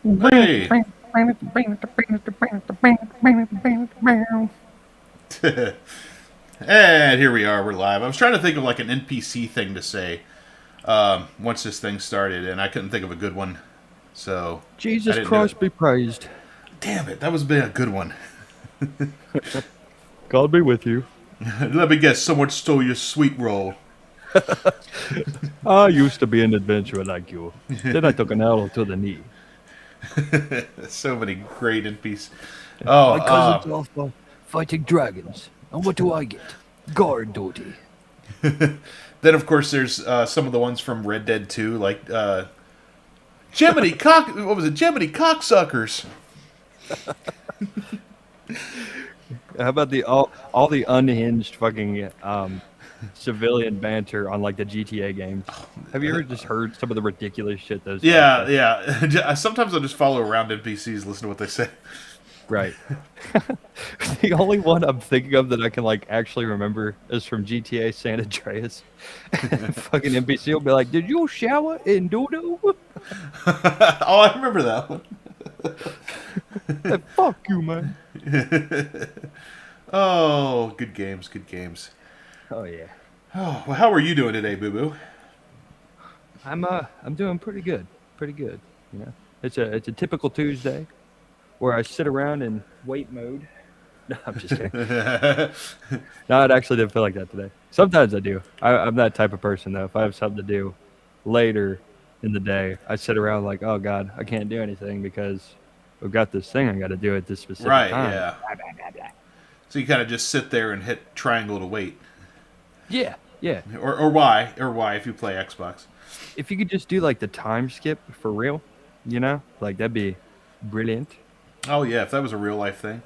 Hey. And here we are. We're live. I was trying to think of like an NPC thing to say once this thing started, and I couldn't think of a good one. So I Jesus didn't do it. Christ be praised. Damn it. That was been a good one. God be with you. Let me guess. Someone stole your sweet roll. I used to be an adventurer like you. Then I took an arrow to the knee. So many great NPCs. My cousin's Oh, off fighting dragons. And what do I get? Guard duty. then of course there's some of the ones from Red Dead 2, like Jiminy cock. What was it? Jiminy cocksuckers. How about the all the unhinged fucking civilian banter on like the GTA games? Have you ever just heard some of the ridiculous shit those guys Yeah, say? yeah. Sometimes I'll just follow around NPCs, listen to what they say. Right. The only one I'm thinking of that I can like actually remember is from GTA San Andreas. Fucking NPC will be like, "Did you shower in Dodo?" Oh, I remember that one. Like, fuck you, man. Oh, good games, good games. Oh yeah. Oh, well, how are you doing today, Boo Boo? I'm doing pretty good. Pretty good. You know, it's a typical Tuesday where I sit around in wait mode. No, I'm just kidding. No, it actually didn't feel like that today. Sometimes I do. I'm that type of person though. If I have something to do later in the day, I sit around like, oh god, I can't do anything because I've got this thing I got to do at this specific Right, time. yeah. Blah, blah, blah, blah. So you kind of just sit there and hit triangle to wait, Yeah, yeah. or Y if you play Xbox. If you could just do like the time skip for real, you know, like that'd be brilliant. Oh yeah, if that was a real life thing.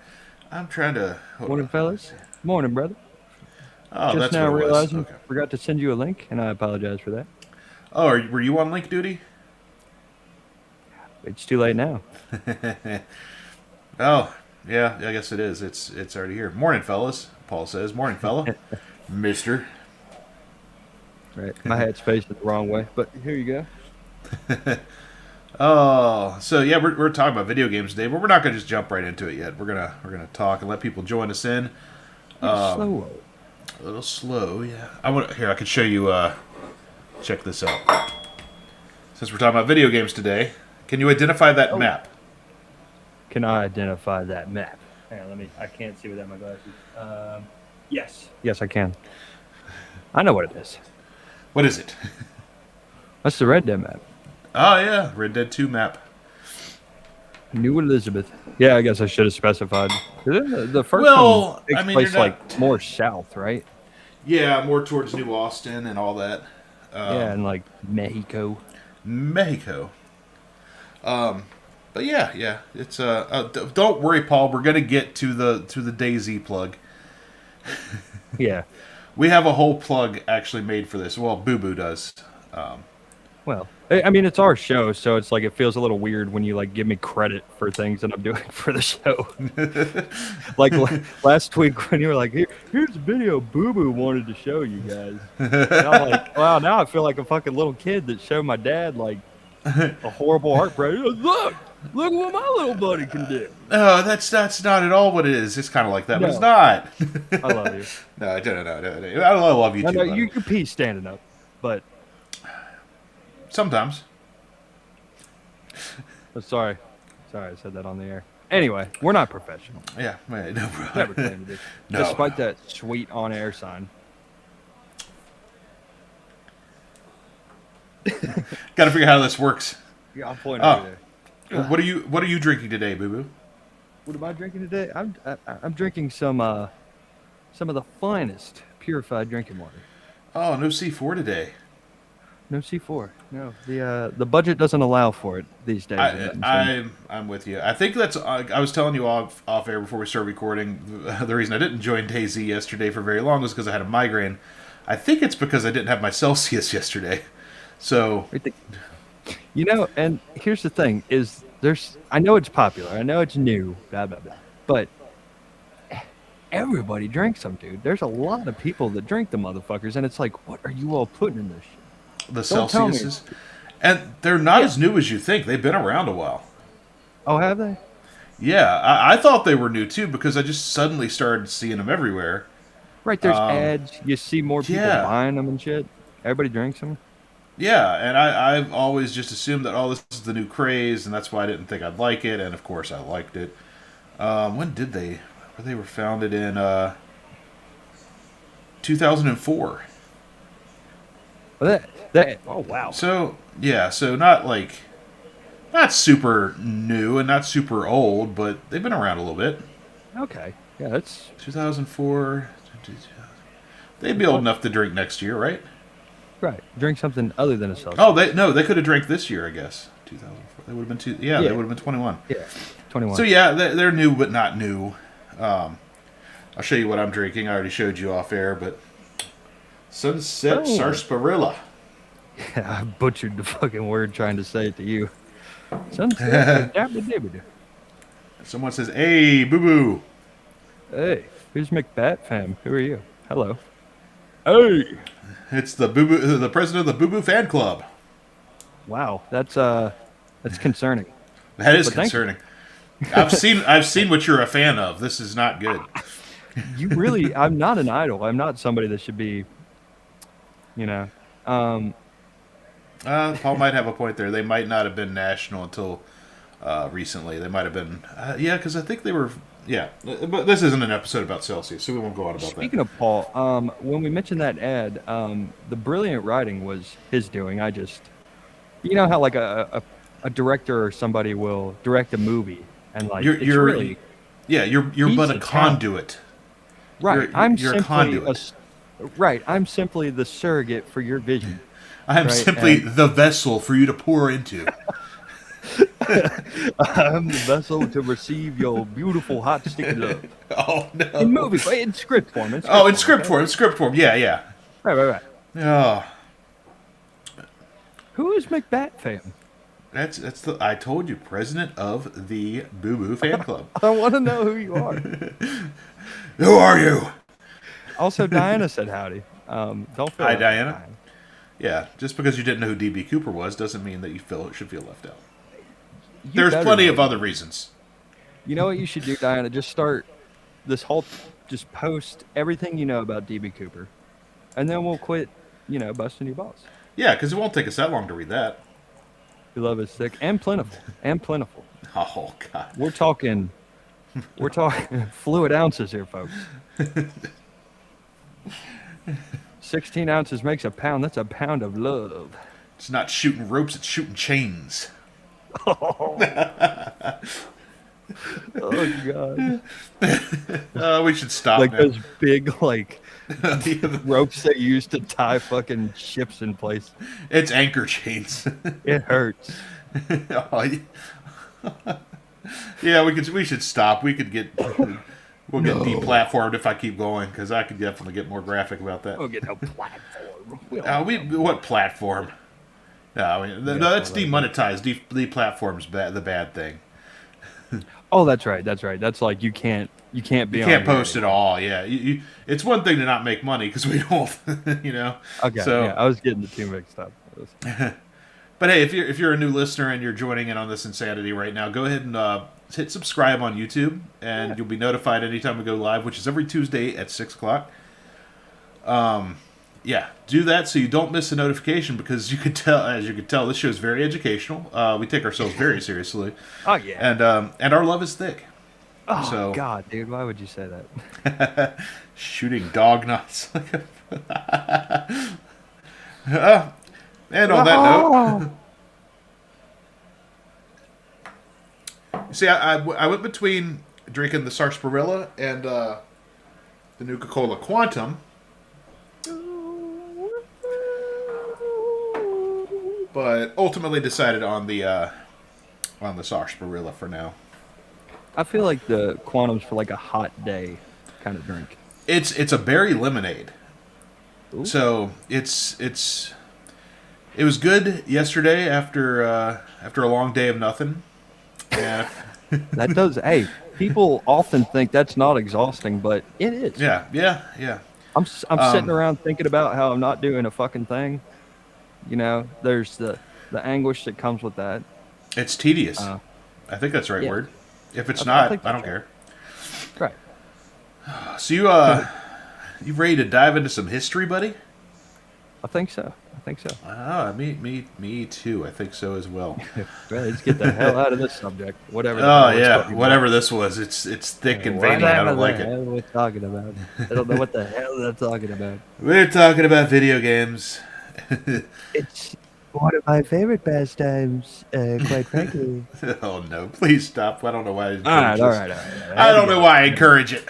I'm trying to. Hold Morning, on, let me fellas. see. Morning, brother. Oh, Just that's now what it was. realizing Okay. forgot to send you a link, and I apologize for that. Oh, were you on link duty? It's too late now. Oh, yeah, I guess it is. It's already here. Morning, fellas. Paul says, "Morning, fella." Mister. Right, my head's facing the wrong way, but here you go. Oh, so yeah, we're talking about video games today, but we're not gonna just jump right into it yet. We're gonna talk and let people join us in. Slow. A little slow, yeah. I can show you. Check this out. Since we're talking about video games today, can you identify that map? Can I identify that map? Hang on, I can't see without my glasses. Yes. Yes, I can. I know what it is. What is it? That's the Red Dead map. Oh yeah, Red Dead 2 map. New Elizabeth. Yeah, I guess I should have specified. The first Well, one takes I mean, place you're not- like more south, right? Yeah, more towards New Austin and all that. Yeah, and like Mexico. Mexico. But yeah, it's don't worry, Paul. We're gonna get to the DayZ plug. Yeah. We have a whole plug actually made for this. Well, Boo Boo does. Well, I mean, it's our show, so it's like it feels a little weird when you like give me credit for things that I'm doing for the show. Like last week when you were like, "Here's a video Boo Boo wanted to show you guys," and I'm like, "Wow!" Now I feel like a fucking little kid that showed my dad like a horrible heartbreak. Look what my little buddy can do. No, that's not at all what it is. It's kind of like that, but it's No. not. I love you. No. I love you I too. know buddy. you pee standing up, but Sometimes. sorry, I said that on the air. Anyway, we're not professional. Yeah, man, no, bro. Never claimed to be. No. Despite that sweet on-air sign. Got to figure out how this works. Yeah, I'm pointing Oh. over there. What are you drinking today, Boo Boo? What am I drinking today? I'm drinking some of the finest purified drinking water. Oh, no C4 today. No C4. No, the budget doesn't allow for it these days. I'm with you. I think that's. I was telling you off air before we started recording. The reason I didn't join DayZ yesterday for very long was because I had a migraine. I think it's because I didn't have my Celsius yesterday. So You know, and here's the thing: is I know it's popular, I know it's new, blah blah blah, but everybody drinks them, dude. There's a lot of people that drink the motherfuckers, and it's like, what are you all putting in this shit? the Don't tell me. Celsiuses, and they're not as new as you think. They've been around a while. Oh, have they? Yeah, I thought they were new too because I just suddenly started seeing them everywhere. Right, there's ads. You see more people Yeah, buying them and shit. Everybody drinks them. yeah, and I've always just assumed that, oh, this is the new craze, and that's why I didn't think I'd like it, and of course I liked it. When did they? They were founded in 2004. Well, that. Oh wow. So yeah, so not like not super new and not super old, but they've been around a little bit. Okay. Yeah, that's 2004. They'd be old enough to drink next year, right? right. Drink something other than a Celsius. Oh, they could have drank this year, I guess. 2004. They would have been two. Yeah, Yeah. they would have been 21. Yeah. 21. So yeah, they're new but not new. I'll show you what I'm drinking. I already showed you off air, but Sunset Sarsaparilla. Yeah, I butchered the fucking word trying to say it to you. Sunset. Someone says, "Hey, boo boo." Hey, who's McBat fam? Who are you? Hello. Hey. It's the boo boo, the president of the Boo Boo Fan Club. Wow, that's concerning. That is But thank concerning. I've seen what you're a fan of. This is not good. You really, I'm not an idol. I'm not somebody that should be, you know. Paul might have a point there. They might not have been national until recently. They might have been, yeah, because I think they were. Yeah, but this isn't an episode about Celsius, so we won't go on about Speaking that. of Paul, when we mentioned that ad, the brilliant writing was his doing. You know how like a director or somebody will direct a movie and like it's really yeah, you're he's but a a talent. conduit. Right. You're a conduit. Right. I'm simply the surrogate for your vision. I'm Right, simply and- the vessel for you to pour into. I'm the vessel to receive your beautiful hot sticky love. Oh no! In movie, in script form. Oh, in script form. Script form. Yeah, yeah. Right. Oh, Who is McBat fam? that's the. I told you, president of the Boo Boo Fan Club. I want to know who you are. Who are you? Also, Diana said howdy. Don't feel Hi, left Diana. behind. Yeah, just because you didn't know who DB Cooper was doesn't mean that you should feel left out. You There's better plenty know. of other reasons. You know what you should do, Diana? Just start this whole, just post everything you know about DB Cooper, and then we'll quit, busting your balls. Yeah, because it won't take us that long to read that. Your love is thick and plentiful, Oh God. We're talking fluid ounces here, folks. 16 ounces makes a pound. That's a pound of love. It's not shooting ropes; it's shooting chains. Oh God! We should stop Like now. those big ropes they use to tie fucking ships in place. It's anchor chains. It hurts. Oh, yeah, we should stop. We'll get deplatformed if I keep going because I could definitely get more graphic about that. We'll get no platform. What platform? No, I mean, no, that's demonetized. Deplatform's the bad thing. Oh, that's right. That's like you can't be You on. can't post at all. Yeah, it's one thing to not make money because we don't, Okay, So, yeah, I was getting the two mixed up. but hey, if you're a new listener and you're joining in on this insanity right now, go ahead and hit subscribe on YouTube, and you'll be notified anytime we go live, which is every Tuesday at 6 o'clock. Yeah, do that so you don't miss a notification because as you could tell, this show is very educational. We take ourselves very seriously, Oh yeah. and our love is thick. Oh so- God, dude, why would you say that? Shooting dog nuts. And on that note, see, I went between drinking the Sarsaparilla and the Nuka-Cola Quantum, but ultimately decided on the Sarsaparilla for now. I feel like the Quantum's for like a hot day kind of drink. It's a berry lemonade. Ooh. So it was good yesterday after a long day of nothing. Yeah, That does. Hey, people often think that's not exhausting, but it is. yeah. I'm sitting around thinking about how I'm not doing a fucking thing. There's the anguish that comes with that. It's tedious. I think that's the right Yeah. word. If it's I not, think I don't that's care. right. So you ready to dive into some history, buddy? I think so. I think so. Me too. I think so as well. Well, let's get the hell out of this subject. Whatever the Oh hell we're yeah, talking whatever about. this was, it's thick and veiny. Whatever I don't like the it. hell we're talking about. I don't know what the hell they're talking about. We're talking about video games. It's one of my favorite pastimes, quite frankly. Oh no! Please stop. I don't know why I encourage All right, all this. right, all right. I don't know why I encourage it.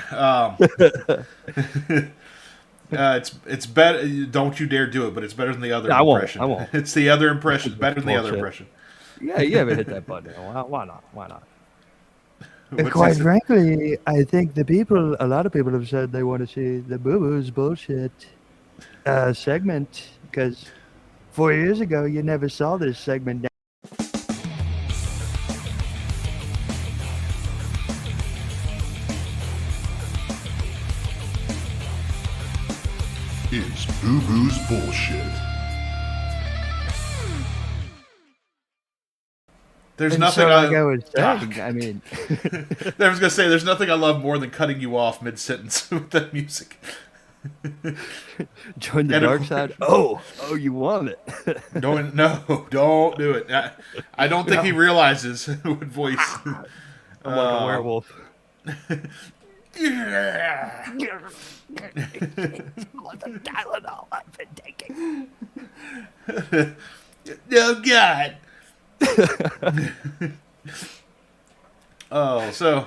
It's better. Don't you dare do it. But it's better than the other I won't, impression. I won't. It's the other impression. Better than the other Bullshit. impression. Yeah, you haven't hit that button. Why not? Why not? What's Quite this? frankly, I think a lot of people have said they want to see the Boo Boo's bullshit segment because 4 years ago you never saw this segment. It's Boo Boo's Bullshit. There's And nothing. so, like I I was saying, I mean, I was gonna say. There's nothing I love more than cutting you off mid sentence with that music. Join the And dark of side. Oh, you want it? Don't do it. I don't think he realizes what voice. I'm like a werewolf. Yeah. Tylenol I've been taking. Oh God. Oh, so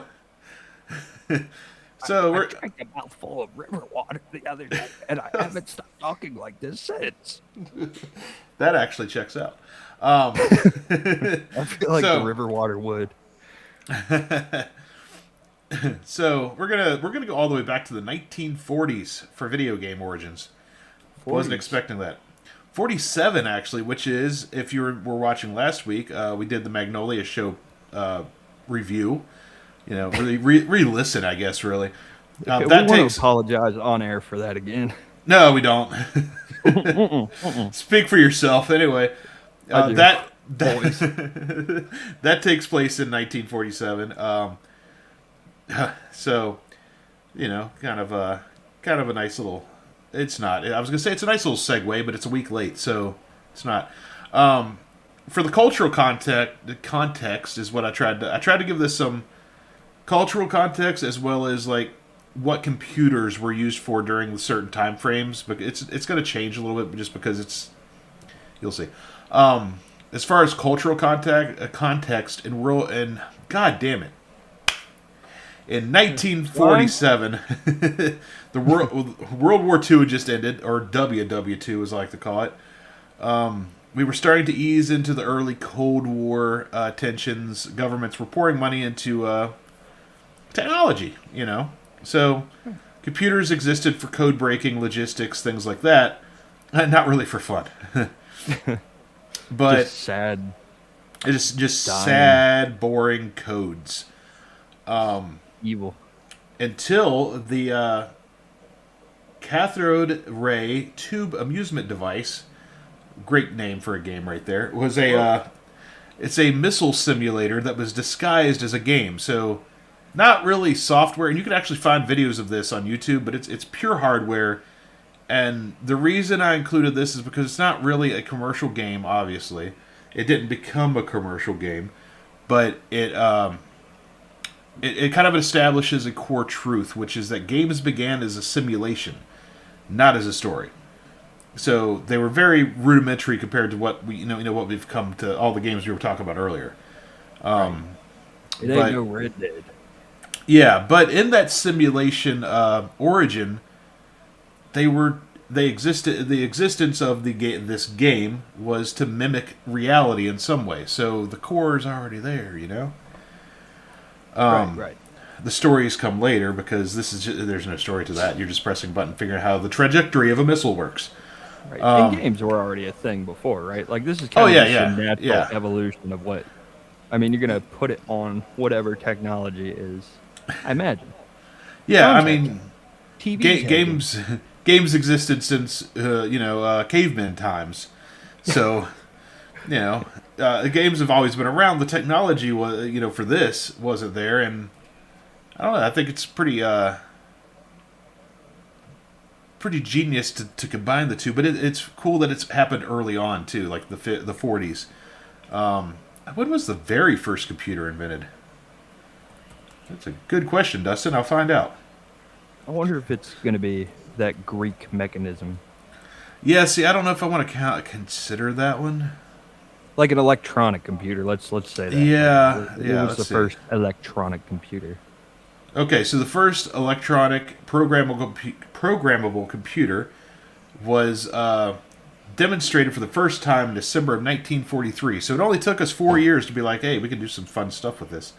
I we're drank a mouthful of river water the other day, and I haven't stopped talking like this since. that actually checks out. I feel like So- the river water would. So we're gonna go all the way back to the 1940s for video game origins. Wasn't 40s. expecting that. 47 actually, which is if you were watching last week, we did the Magnolia show review. You know, really re-listen, I guess. Really, Okay, that we want takes to apologize on air for that again. no, we don't. Speak for yourself, anyway. I do. That Always. that takes place in 1947. So, you know, kind of a nice little. It's not. I was gonna say it's a nice little segue, but it's a week late, so it's not. For the cultural context is what I tried to give this some cultural context as well as like what computers were used for during certain time frames. But it's going to change a little bit just because you'll see. As far as cultural context and God damn it. In 1947, the World War II had just ended, or WW2 as I like to call it. We were starting to ease into the early Cold War tensions. Governments were pouring money into technology, you know. So computers existed for code breaking, logistics, things like that. Not really for fun. But Just sad. it is just dying. sad, boring codes. Evil. Until the cathode ray tube amusement device, great name for a game right there, was it's a missile simulator that was disguised as a game. So not really software, and you can actually find videos of this on YouTube, but it's pure hardware. And the reason I included this is because it's not really a commercial game, obviously. It didn't become a commercial game, but it kind of establishes a core truth, which is that games began as a simulation, not as a story. So they were very rudimentary compared to what what we've come to all the games we were talking about earlier. It ain't but- no Red Dead. Yeah, but in that simulation origin, they existed. The existence of this game was to mimic reality in some way. So the core is already there, you know. Right. The stories come later because there's no story to that. You're just pressing a button, figuring out how the trajectory of a missile works. Right. And games were already a thing before, right? Like this is kind Oh, of yeah, just yeah, a natural yeah. evolution of what. I mean, you're gonna put it on whatever technology is. I imagine. Yeah, I Sounds mean, TVs games existed since caveman times. So, the games have always been around. The technology was, for this wasn't there, and I don't know. I think it's pretty genius to combine the two. But it's cool that it's happened early on too, like the 40s. When was the very first computer invented? That's a good question, Dustin. I'll find out. I wonder if it's going to be that Greek mechanism. Yeah, see, I don't know if I want to consider that one. Like an electronic computer, let's say that. Yeah, It yeah. was the first electronic computer. Okay, so the first electronic programmable computer was demonstrated for the first time in December of 1943. So it only took us 4 years to be like, hey, we can do some fun stuff with this.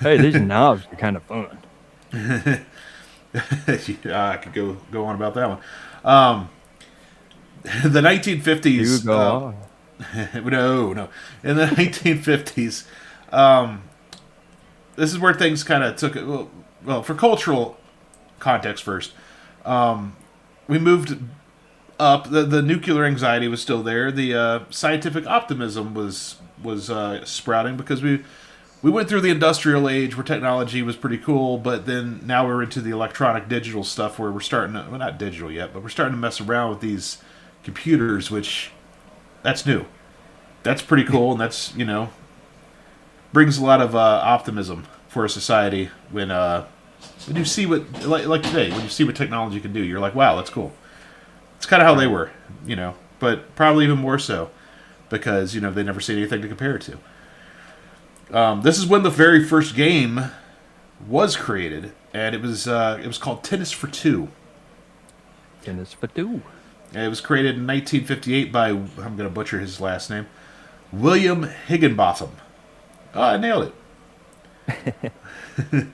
Hey, these knobs are kind of fun. Yeah, I could go on about that one. The 1950s. You go on. No. In the 1950s, this is where things kind of took it. Well, for cultural context first, we moved up. The nuclear anxiety was still there. The scientific optimism was sprouting because we went through the industrial age where technology was pretty cool, but then now we're into the electronic digital stuff where we're starting to, well, not digital yet, but we're starting to mess around with these computers, which that's new. That's pretty cool, and that's, brings a lot of optimism for a society when you see what, like today, when you see what technology can do, you're like, wow, that's cool. It's kind of how they were, but probably even more so because, they never see anything to compare it to. This is when the very first game was created, and it was called Tennis for Two. Tennis for two. It was created in 1958 by, I'm going to butcher his last name, William Higginbotham. Oh, I nailed it.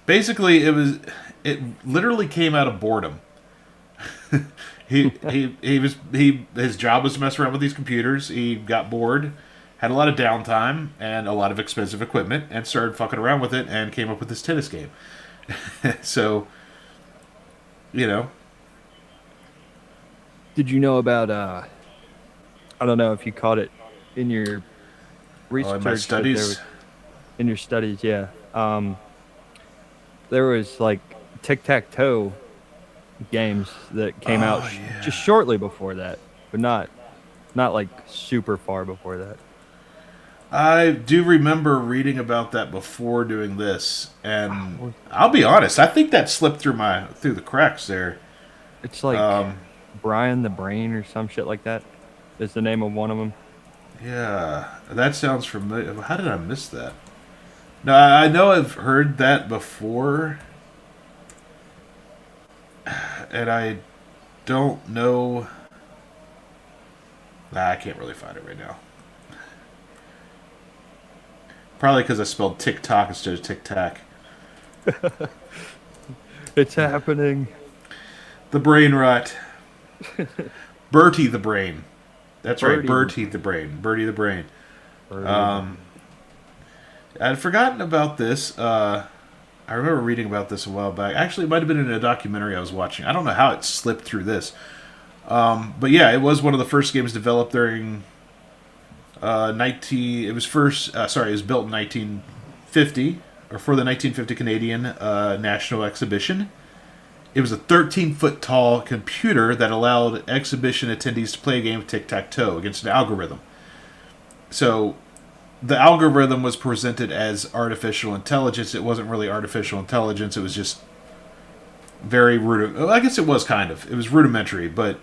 Basically, it literally came out of boredom. His job was to mess around with these computers. He got bored, had a lot of downtime and a lot of expensive equipment, and started fucking around with it and came up with this tennis game. So, Did you know about, I don't know if you caught it in your research. in my studies? In your studies, yeah. There was like tic-tac-toe games that came out just shortly before that, but not like super far before that. I do remember reading about that before doing this, and I'll be honest, I think that slipped through the cracks there. It's like Brian the Brain or some shit like that is the name of one of them. Yeah, that sounds familiar. How did I miss that? No, I know I've heard that before, and I don't know. I can't really find it right now. Probably because I spelled TikTok instead of Tic Tac. It's happening. The brain rot. Bertie the Brain. That's right, Bertie the Brain. Bertie the Brain. I'd forgotten about this. I remember reading about this a while back. Actually, it might have been in a documentary I was watching. I don't know how it slipped through this. But yeah, it was one of the first games developed during it was built in 1950, or for the 1950 Canadian National Exhibition. It was a 13-foot tall computer that allowed exhibition attendees to play a game of tic-tac-toe against an algorithm. So the algorithm was presented as artificial intelligence. It wasn't really artificial intelligence. It was just very I guess it was kind of. It was rudimentary, but,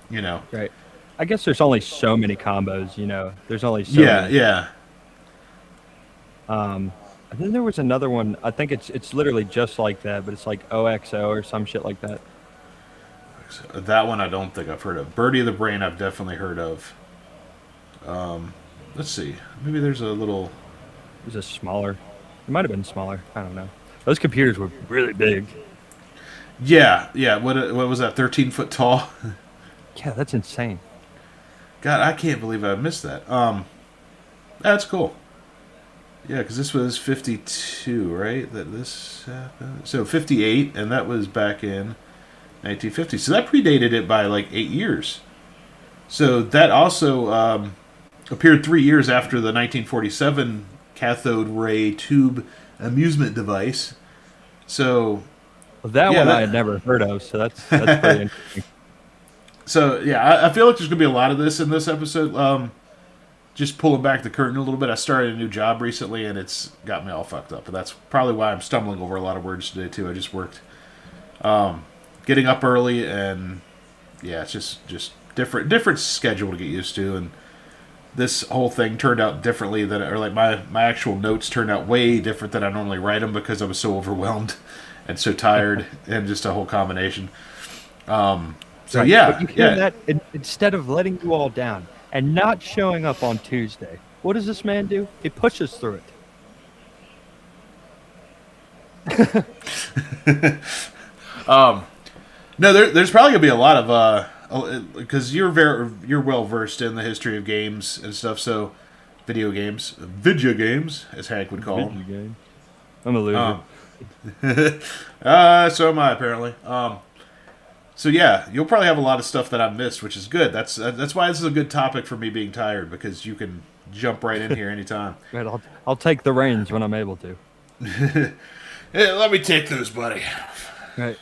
Right. I guess there's only so many combos, There's only so many. Yeah. And then there was another one. I think it's literally just like that, but it's like OXO or some shit like that. That one I don't think I've heard of. Bertie the Brain I've definitely heard of. Let's see. Maybe there's a little... It was a smaller. It might have been smaller. I don't know. Those computers were really big. Yeah. What was that, 13 foot tall? Yeah, that's insane. God, I can't believe I missed that. That's cool. Yeah, because this was 52, right? That this happened. So 58, and that was back in 1950. So that predated it by like 8 years. So that also appeared 3 years after the 1947 cathode ray tube amusement device. So Well, that yeah, one I had never heard of, so that's pretty interesting. So yeah, I feel like there's gonna be a lot of this in this episode. Just pulling back the curtain a little bit. I started a new job recently, and it's got me all fucked up. But that's probably why I'm stumbling over a lot of words today too. I just worked, getting up early, and yeah, it's just different schedule to get used to. And this whole thing turned out differently than, or like my actual notes turned out way different than I normally write them because I was so overwhelmed and so tired, and just a whole combination. So Right, yeah, but you hear yeah. that instead of letting you all down and not showing up on Tuesday, what does this man do? He pushes through it. No, there's probably gonna be a lot of because you're well versed in the history of games and stuff. So video games, as Hank would call them. Video game. I'm a loser. So am I apparently. So yeah, you'll probably have a lot of stuff that I missed, which is good. That's why this is a good topic for me being tired, because you can jump right in here anytime. Right, I'll take the reins when I'm able to. Hey, let me take those, buddy. Right.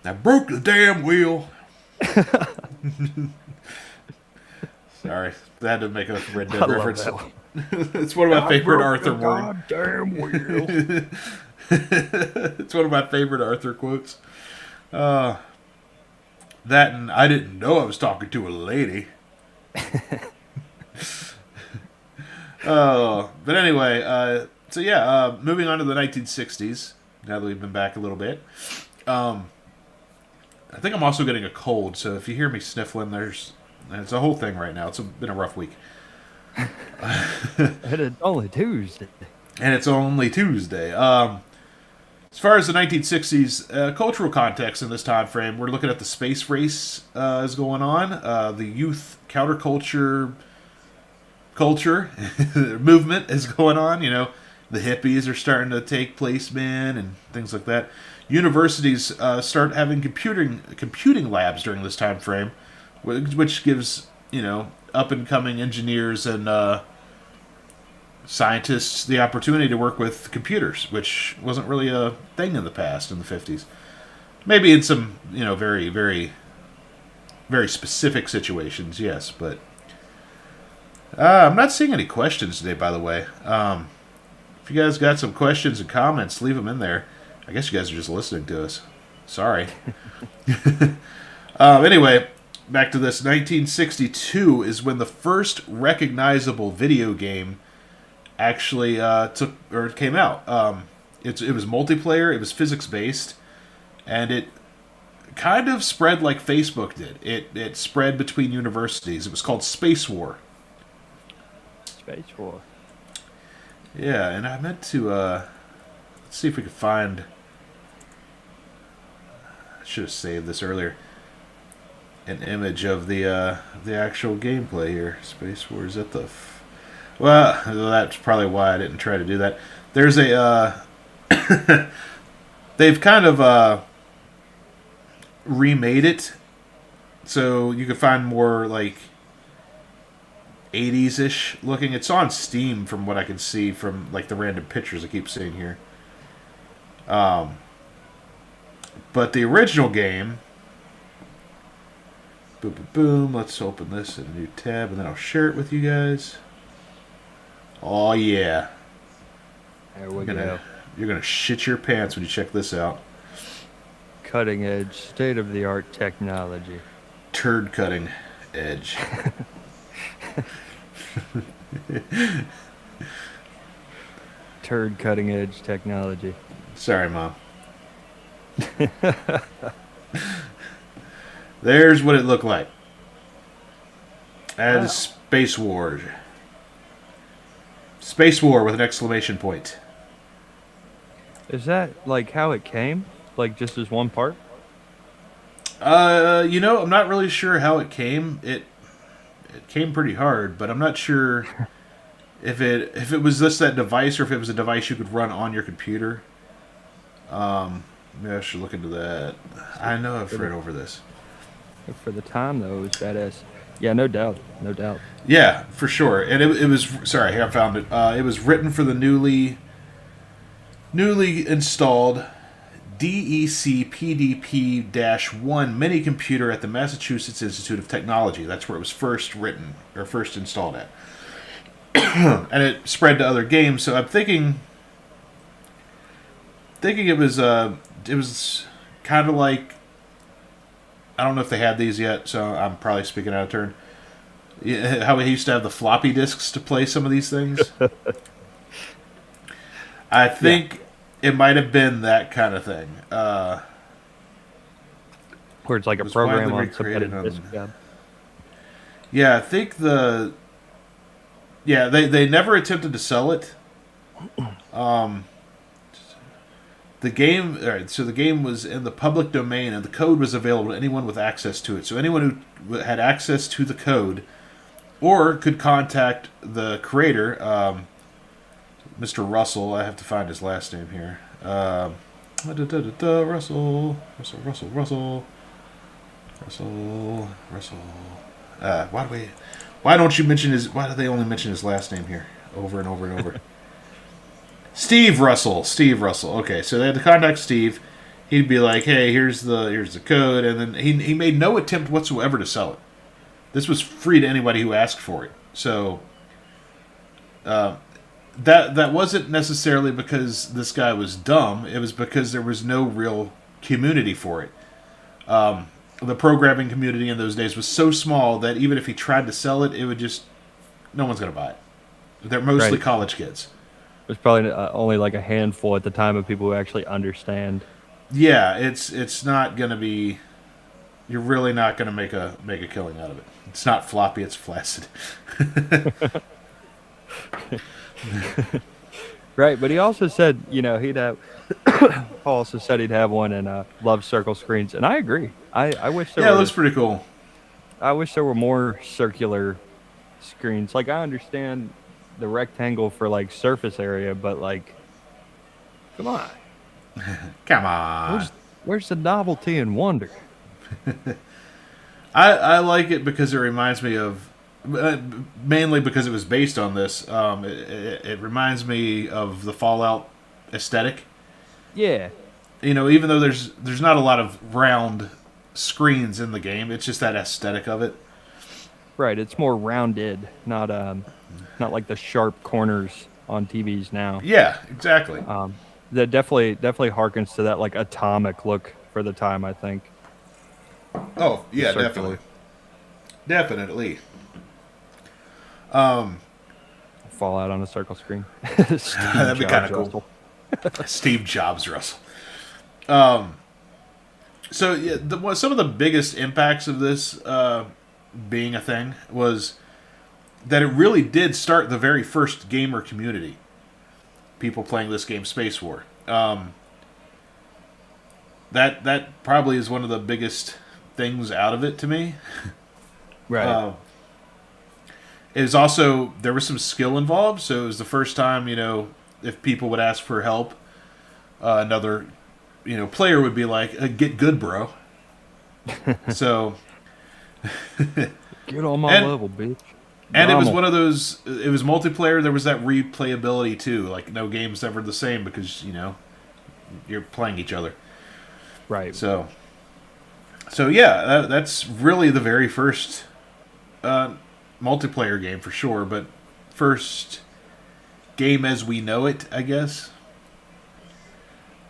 I broke the damn wheel. Sorry, I had to make a Red Dead I love reference. that one. It's one of my favorite Arthur words. Goddamn wheel. It's one of my favorite Arthur quotes. That and I didn't know I was talking to a lady. But anyway, so yeah, moving on to the 1960s. Now that we've been back a little bit, I think I'm also getting a cold. So if you hear me sniffling, it's a whole thing right now. It's been a rough week. And it's only Tuesday. And it's only Tuesday. As far as the 1960s cultural context in this time frame, we're looking at the space race is going on. The youth counterculture movement is going on. You know, the hippies are starting to take placemen and things like that. Universities start having computing labs during this time frame, which gives, you know, up and coming engineers and scientists the opportunity to work with computers, which wasn't really a thing in the past in the 50s. Maybe in some, you know, very, very, very specific situations, yes, but I'm not seeing any questions today, by the way. If you guys got some questions and comments, leave them in there. I guess you guys are just listening to us. Sorry. Anyway, back to this. 1962 is when the first recognizable video game actually came out. It was multiplayer. It was physics based, and it kind of spread like Facebook did. It spread between universities. It was called Space War. Space War. Yeah, and I meant to let's see if we could find. I should have saved this earlier. An image of the actual gameplay here. Space War, is that the? Well, that's probably why I didn't try to do that. There's a they've kind of remade it, so you can find more like 80s-ish looking. It's on Steam from what I can see from like the random pictures I keep seeing here. But the original game, boom, boom, boom. Let's open this in a new tab, and then I'll share it with you guys. Oh yeah, There we go. you're gonna shit your pants when you check this out. Cutting edge, state of the art technology. Turd cutting edge. Turd cutting edge technology. Sorry, Mom. There's what it looked like. And Wow. Space War. Space War with an exclamation point. Is that like how it came? Like just as one part? You know, I'm not really sure how it came. It came pretty hard, but I'm not sure if it was just that device or if it was a device you could run on your computer. Maybe I should look into that. I know I've read over this. For the time, though, it was badass. Yeah, no doubt. No doubt. Yeah, for sure. And it was sorry, I found it. It was written for the newly installed DEC PDP-1 mini computer at the Massachusetts Institute of Technology. That's where it was first written or first installed at. And it spread to other games. So I'm thinking it was kind of like, I don't know if they had these yet, so I'm probably speaking out of turn. Yeah, how we used to have the floppy disks to play some of these things. I think it might have been that kind of thing. Where it's like a was program widely on somebody's recreated on- disk job. Yeah, I think they never attempted to sell it. The game, all right, so the game was in the public domain, and the code was available to anyone with access to it. So anyone who had access to the code, or could contact the creator, Mr. Russell. I have to find his last name here. Russell. Why don't you mention his? Why do they only mention his last name here over and over and over? Steve Russell. Okay, so they had to contact Steve. He'd be like, "Hey, here's the code," and then he made no attempt whatsoever to sell it. This was free to anybody who asked for it. So that wasn't necessarily because this guy was dumb. It was because there was no real community for it. The programming community in those days was so small that even if he tried to sell it, it would just no one's going to buy it. They're mostly Right. college kids. There's probably only like a handful at the time of people who actually understand. Yeah, it's not going to be. You're really not going to make a killing out of it. It's not floppy. It's flaccid. Right, but he also said, he'd have. Paul also said he'd have one and love circle screens, and I agree. I wish there Yeah, it were. looks pretty cool. I wish there were more circular screens. Like I understand the rectangle for like surface area, but like, come on, Come on. where's the novelty and wonder? I like it because it reminds me of, mainly because it was based on this. It reminds me of the Fallout aesthetic. Yeah, Even though there's not a lot of round screens in the game, it's just that aesthetic of it. right. It's more rounded, not like the sharp corners on TVs now. Yeah, exactly. That definitely harkens to that like atomic look for the time. I think. Oh yeah, circular. definitely. Fallout on a circle screen. That'd be kind of cool. Steve Jobs Russell. So yeah, some of the biggest impacts of this being a thing was that it really did start the very first gamer community. People playing this game, Space War. That probably is one of the biggest things out of it to me. Right. It was also, there was some skill involved, so it was the first time, if people would ask for help, another, player would be like, "Get good, bro." So, Get on my and- level, bitch. and it was Normal. one of those. It was multiplayer. There was that replayability too. Like no game's ever the same because you're playing each other. Right. So yeah, that's really the very first multiplayer game for sure. But first game as we know it, I guess.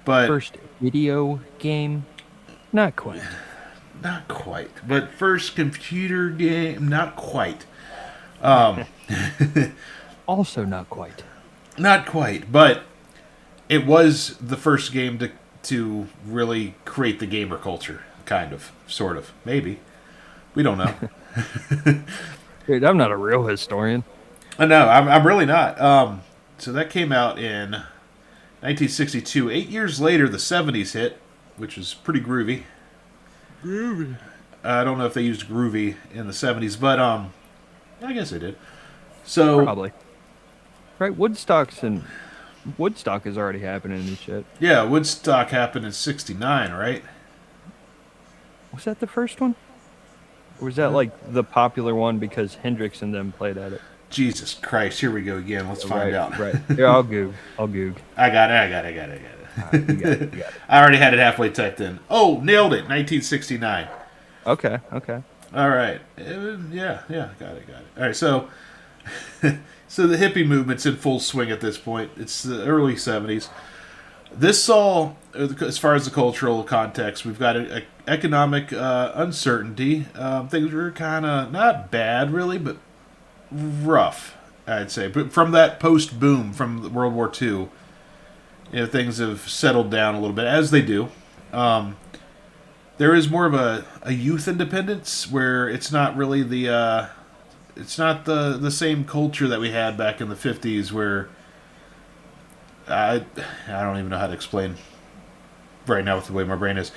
But First video game, not quite. not quite. But first computer game, not quite. Also not quite. Not quite, but it was the first game to really create the gamer culture, kind of, sort of, maybe. We don't know. Dude, I'm not a real historian. No, I'm really not. So that came out in 1962. 8 years later, the 70s hit, which was pretty groovy. Groovy. I don't know if they used groovy in the 70s, but I guess they did. So Probably. Right, Woodstock's in Woodstock is already happening and shit. Yeah, Woodstock happened in '69, right? Was that the first one? Or was that like the popular one because Hendrix and them played at it? Jesus Christ, here we go again. Let's find right, out. Right. Yeah, I'll goog. I got it. All right, you got it. I already had it halfway typed in. Oh, nailed it. 1969. Okay. All right. Yeah, got it. All right, so so the hippie movement's in full swing at this point. It's the early 70s. This saw, as far as the cultural context, we've got a economic uncertainty. Things were kind of not bad, really, but rough, I'd say. But from that post-boom from World War II, things have settled down a little bit, as they do. There is more of a youth independence where it's not really the same culture that we had back in the 50s, where I don't even know how to explain right now with the way my brain is.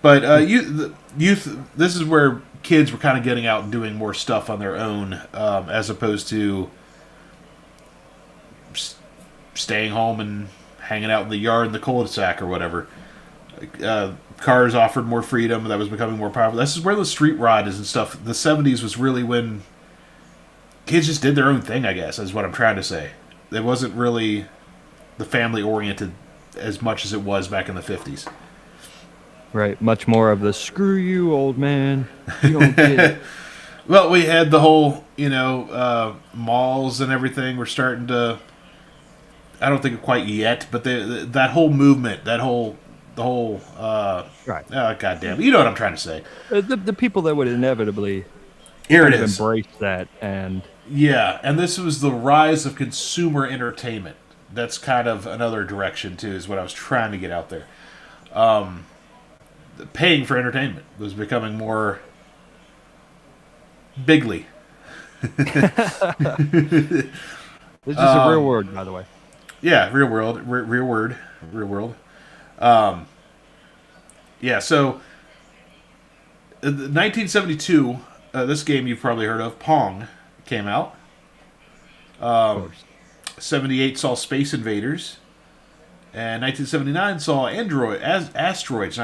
But youth, this is where kids were kind of getting out and doing more stuff on their own, as opposed to staying home and hanging out in the yard in the cul-de-sac or whatever. Cars offered more freedom. That was becoming more popular. This is where the street rod is and stuff. The 70s was really when kids just did their own thing, I guess, is what I'm trying to say. It wasn't really the family-oriented as much as it was back in the 50s. Right. Much more of the screw you, old man. You don't get it. Well, we had the whole, malls and everything were starting to. I don't think quite yet, but that whole movement, the whole. Right. Oh, goddamn! You know what I'm trying to say. The people that would inevitably Here it is. embrace that and. Yeah, and this was the rise of consumer entertainment. That's kind of another direction too, is what I was trying to get out there. Paying for entertainment was becoming more bigly. This is a real word, by the way. Yeah, real world. Yeah, so 1972, this game you've probably heard of, Pong, came out. Of course. 78 saw Space Invaders. And 1979 saw Asteroids.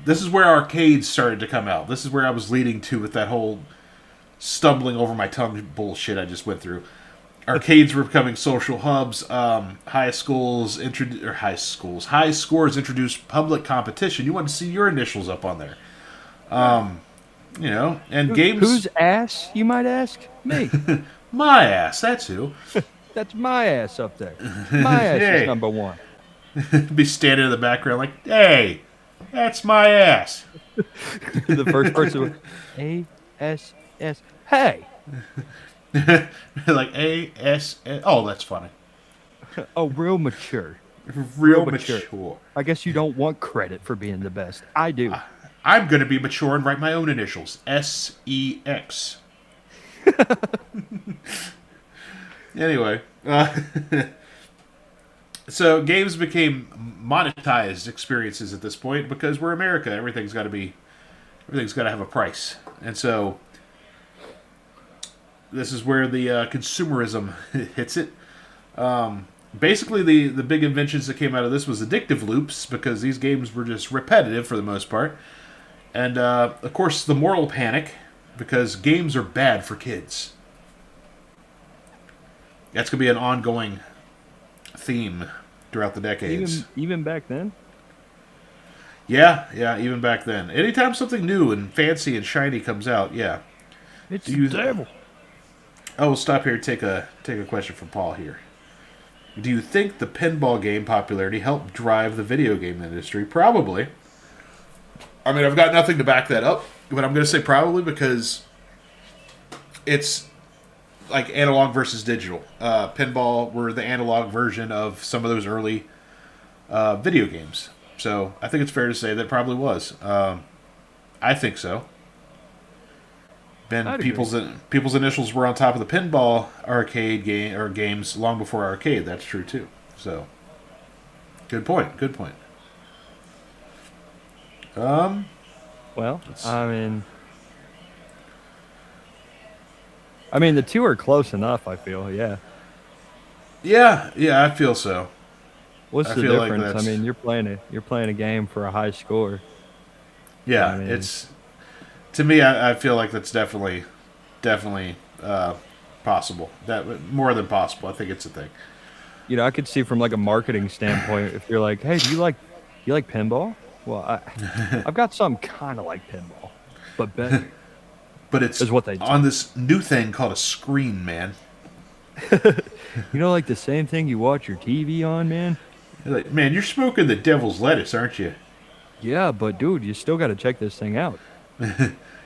This is where arcades started to come out. This is where I was leading to with that whole stumbling over my tongue bullshit I just went through. Arcades were becoming social hubs. High scores introduced public competition. You want to see your initials up on there. And games. Whose ass, you might ask? Me. My ass, that's who. That's my ass up there. My ass Hey. is number one. Be standing in the background like, hey, that's my ass. The first person would, A-S-S. Hey! Like A-S-S. Oh, that's funny. Oh, real mature. Real mature. mature. I guess you don't want credit for being the best. I do. I'm going to be mature and write my own initials. S-E-X. Anyway. So games became monetized experiences at this point because we're America. Everything's got to have a price. And so this is where the consumerism hits it. Basically, the big inventions that came out of this was addictive loops, because these games were just repetitive for the most part. And, of course, the moral panic, because games are bad for kids. That's going to be an ongoing theme throughout the decades. Even back then? Yeah, even back then. Anytime something new and fancy and shiny comes out, yeah. It's the devil. I will stop here and take a question from Paul here. Do you think the pinball game popularity helped drive the video game industry? Probably. I mean, I've got nothing to back that up, but I'm going to say probably because it's like analog versus digital. Pinball were the analog version of some of those early video games. So I think it's fair to say that it probably was. I think so. Ben, people's initials were on top of the pinball arcade game or games long before arcade. That's true too. So, good point. Well, I mean, the two are close enough, I feel, yeah. Yeah, yeah, I feel so. What's I the feel like difference? I that's mean, you're playing a game for a high score. So, I yeah. mean, It's to me. I feel like that's definitely possible. That more than possible. I think it's a thing. I could see from like a marketing standpoint if you're like, hey, do you like pinball? Well, I've got some kind of like pinball, but better But it's is what they on say. this new thing called a screen, man. Like the same thing you watch your TV on, man. You're like, man, you're smoking the devil's lettuce, aren't you? Yeah, but dude, you still got to check this thing out.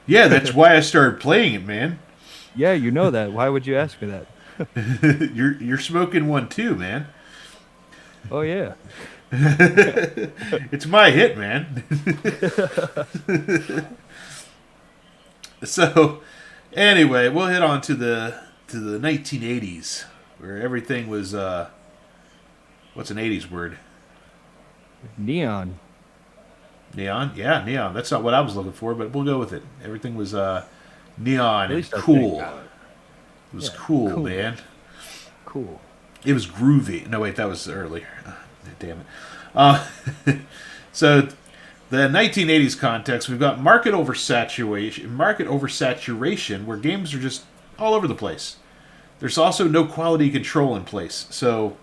Yeah, that's why I started playing it, man. Yeah, you know that. Why would you ask me that? You're smoking one too, man. Oh yeah. It's my hit, man. So, anyway, we'll hit on to the 1980s, where everything was what's an 80s word? Neon. Neon? Yeah, neon. That's not what I was looking for, but we'll go with it. Everything was neon At and least I cool. think. It was Yeah, cool, cool. man. Cool. It was groovy. No, wait, that was earlier. Damn it. Uh, so, the 1980s context, we've got market oversaturation, where games are just all over the place. There's also no quality control in place. So,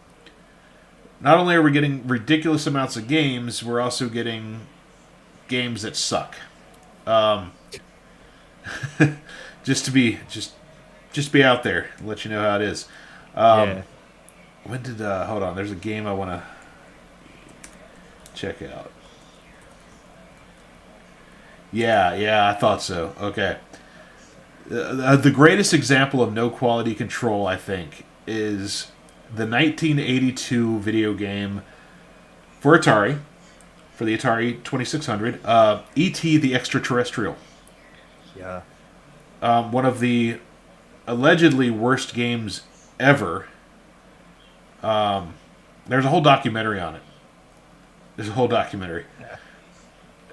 not only are we getting ridiculous amounts of games, we're also getting games that suck. Um, just to be just be out there and let you know how it is. Yeah. When did hold on? There's a game I want to check out. Yeah, I thought so. Okay. The greatest example of no quality control, I think, is the 1982 video game for Atari, for the Atari 2600, E.T. the Extraterrestrial. Yeah. One of the allegedly worst games ever. There's a whole documentary on it. There's a whole documentary.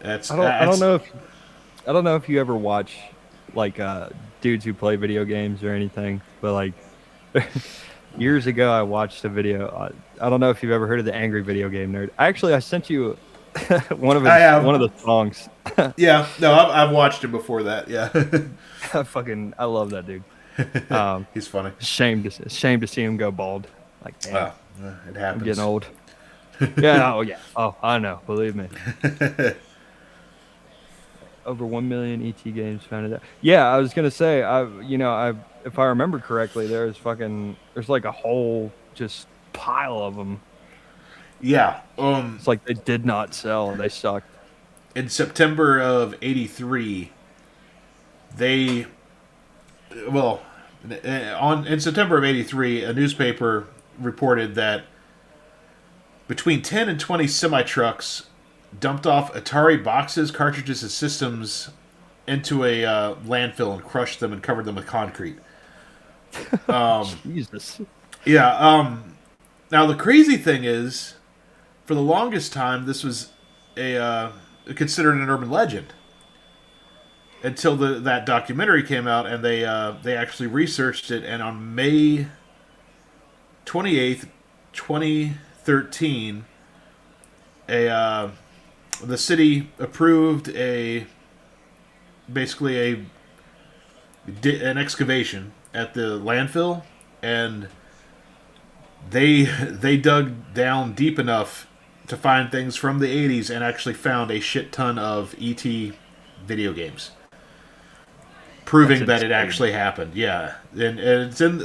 That's I don't know if you ever watch like dudes who play video games or anything, but like years ago I watched a video. I don't know if you've ever heard of the Angry Video Game Nerd. Actually, I sent you one I have. of the songs. Yeah, no, I've watched him before that. Yeah, I love that dude. he's funny. Shame to see him go bald. Like, damn, Wow, it happens. I'm getting old. Yeah, oh yeah. Oh, I know. Believe me. Over 1 million ET games found it. Yeah, I was gonna say, if I remember correctly, there's like a whole just pile of them. Yeah. It's like they did not sell and they sucked. In September of '83, they, well, in September of '83, a newspaper reported that between 10 and 20 semi trucks dumped off Atari boxes, cartridges, and systems into a landfill and crushed them and covered them with concrete. Jesus. Yeah. Now the crazy thing is, for the longest time, this was considered an urban legend until that documentary came out, and they actually researched it. And on May 28th, 2013, the city approved basically an excavation at the landfill, and they dug down deep enough to find things from the 80s and actually found a shit ton of E.T. video games, proving That's that it insane. actually happened. Yeah, and it's in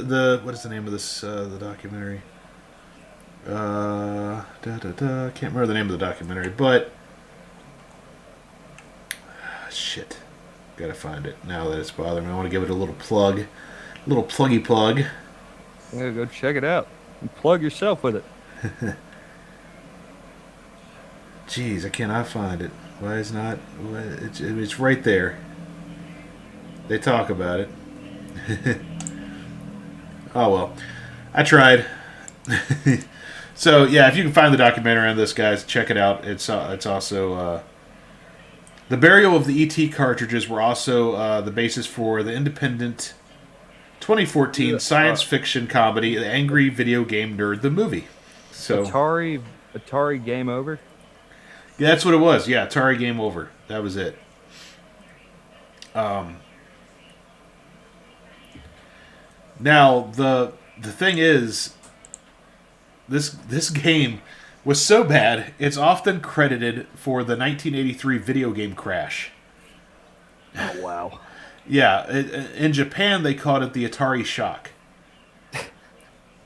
what is the name of this the documentary? I can't remember the name of the documentary, but shit, gotta find it now that it's bothering me. I want to give it a little plug, little pluggy plug. Yeah, go check it out. And plug yourself with it. Jeez, I cannot find it. Why is not? It's right there. They talk about it. Oh well, I tried. So yeah, if you can find the documentary on this, guys, check it out. It's also the burial of the ET cartridges were also the basis for the independent 2014 science fiction comedy, The Angry Video Game Nerd, the movie. So Atari Game Over. yeah, that's what it was. Yeah, Atari Game Over. That was it. Now the thing is, this game was so bad, it's often credited for the 1983 video game crash. Oh wow. Yeah, in Japan they called it the Atari Shock.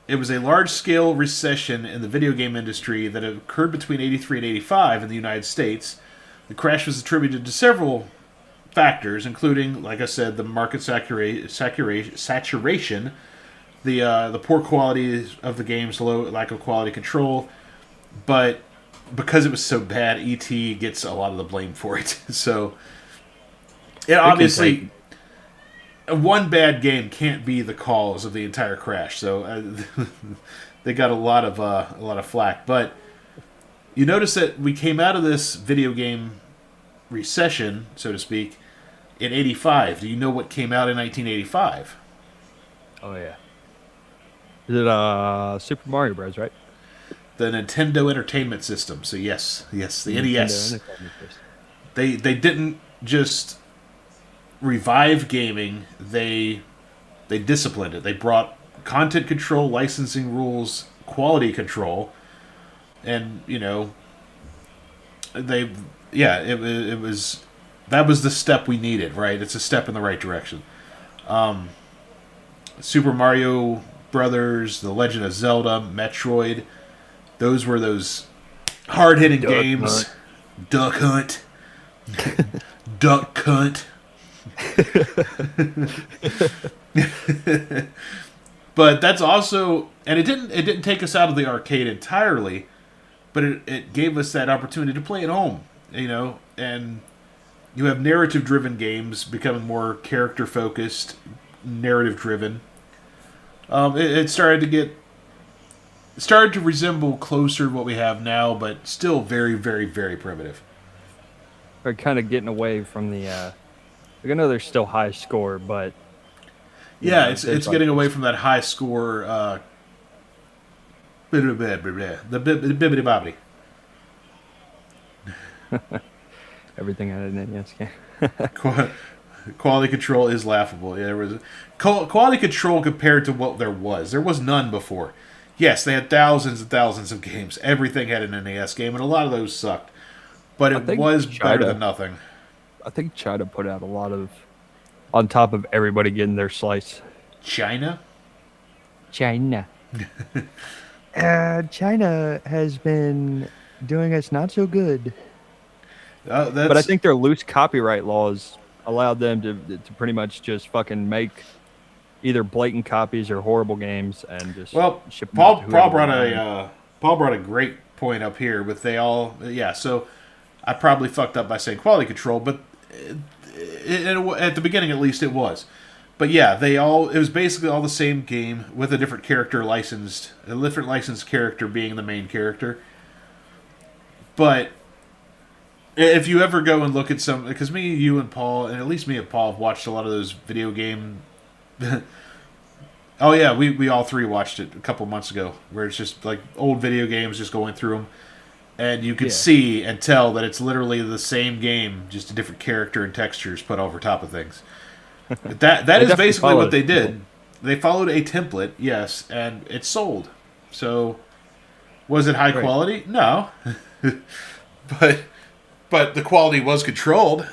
It was a large-scale recession in the video game industry that occurred between 83 and 85 in the United States. The crash was attributed to several factors, including, like I said, the market saturation, the poor quality of the games, low lack of quality control. But because it was so bad, ET gets a lot of the blame for it. So, it obviously, one bad game can't be the cause of the entire crash. So they got a lot of flack. But you notice that we came out of this video game recession, so to speak, in '85. Do you know what came out in 1985? Oh yeah. Is it Super Mario Bros. Right? The Nintendo Entertainment System. So yes, the NES. Entertainment System. They didn't just revive gaming. They disciplined it. They brought content control, licensing rules, quality control, and it was that was the step we needed. Right, it's a step in the right direction. Super Mario Brothers, The Legend of Zelda, Metroid. Those were those hard-hitting games. Duck Hunt. Duck Hunt. But that's also, and it didn't take us out of the arcade entirely, but it gave us that opportunity to play at home, and you have narrative-driven games becoming more character-focused, narrative-driven. It started to resemble closer to what we have now, but still very, very, very primitive. We're kind of getting away from the. I know there's still high score, but yeah, it's getting away from that high score. The bibbidi bobbidi. Everything out of the NES game. Quality control is laughable. Yeah, there was quality control compared to what there was. There was none before. Yes, they had thousands and thousands of games. Everything had an NES game, and a lot of those sucked. But it was better than nothing. I think China put out a lot of, on top of everybody getting their slice. China? China. China has been doing us not so good. But I think their loose copyright laws allowed them to pretty much just fucking make either blatant copies or horrible games and just ship them Paul out to Paul brought a great point up here with so I probably fucked up by saying quality control, but at the beginning at least it was. But yeah, it was basically all the same game with a different character a different licensed character being the main character. But if you ever go and look at because you and Paul, and at least me and Paul have watched a lot of those video game. Oh yeah, we all three watched it a couple months ago, where it's just like old video games, just going through them, and you can see and tell that it's literally the same game, just a different character and textures put over top of things. That is basically what they did. They followed a template, yes, and it sold. So, was it high quality? No, but the quality was controlled.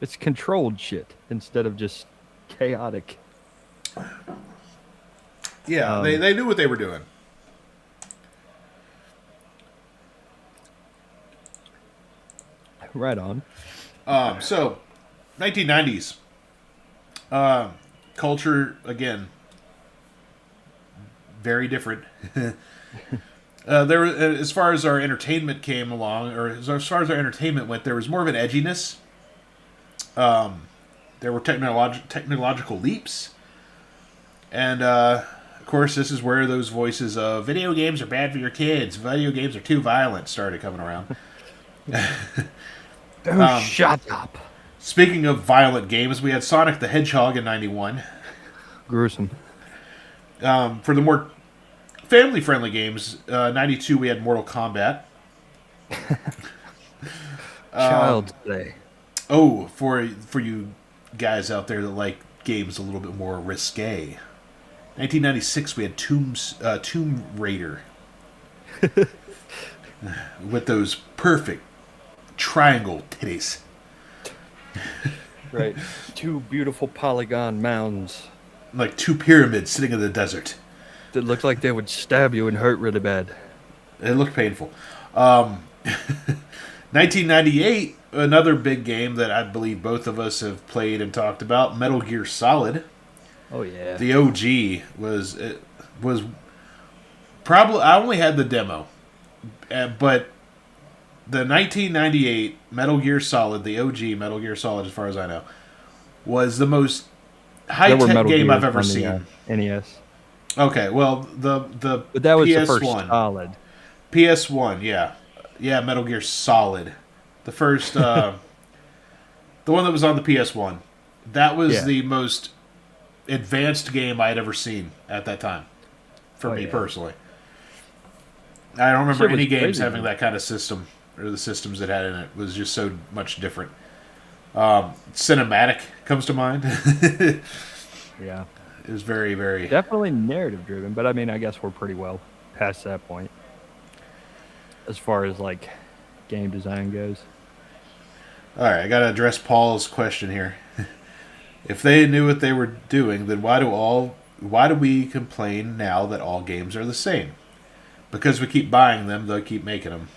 It's controlled shit instead of just chaotic. Yeah, they knew what they were doing. Right on. So, 1990s. Culture, again, very different. As far as our entertainment came along, or as far as our entertainment went, there was more of an edginess. There were technological leaps. And, of course, this is where those voices of video games are bad for your kids, video games are too violent started coming around. Shut up. Speaking of violent games, we had Sonic the Hedgehog in '91. Gruesome. For the more family-friendly games, '92 we had Mortal Kombat. Child's Play. Oh, for you guys out there that like games a little bit more risque, 1996 we had Tomb Raider with those perfect triangle titties. Right. 2 beautiful polygon mounds Like 2 pyramids sitting in the desert. that looked like they would stab you and hurt really bad. It looked painful. 1998, another big game that I believe both of us have played and talked about, Metal Gear Solid. Oh yeah. The OG was probably, I only had the demo, but the 1998 Metal Gear Solid, the OG Metal Gear Solid, as far as I know, was the most There were high-tech Metal game Gears I've ever on the, seen. NES. Okay, well the But that was PS1, the first solid. PS1, yeah, Metal Gear Solid, the first, the one that was on the PS1. That was the most advanced game I had ever seen at that time, for me personally. I don't remember Shit was any games crazy, having man. that kind of system, or the systems it had in it was just so much different. Cinematic comes to mind. Yeah. It was very, very... Definitely narrative driven, but I mean, I guess we're pretty well past that point as far as like game design goes. All right, I got to address Paul's question here. If they knew what they were doing, then why do we complain now that all games are the same? Because we keep buying them, they'll keep making them.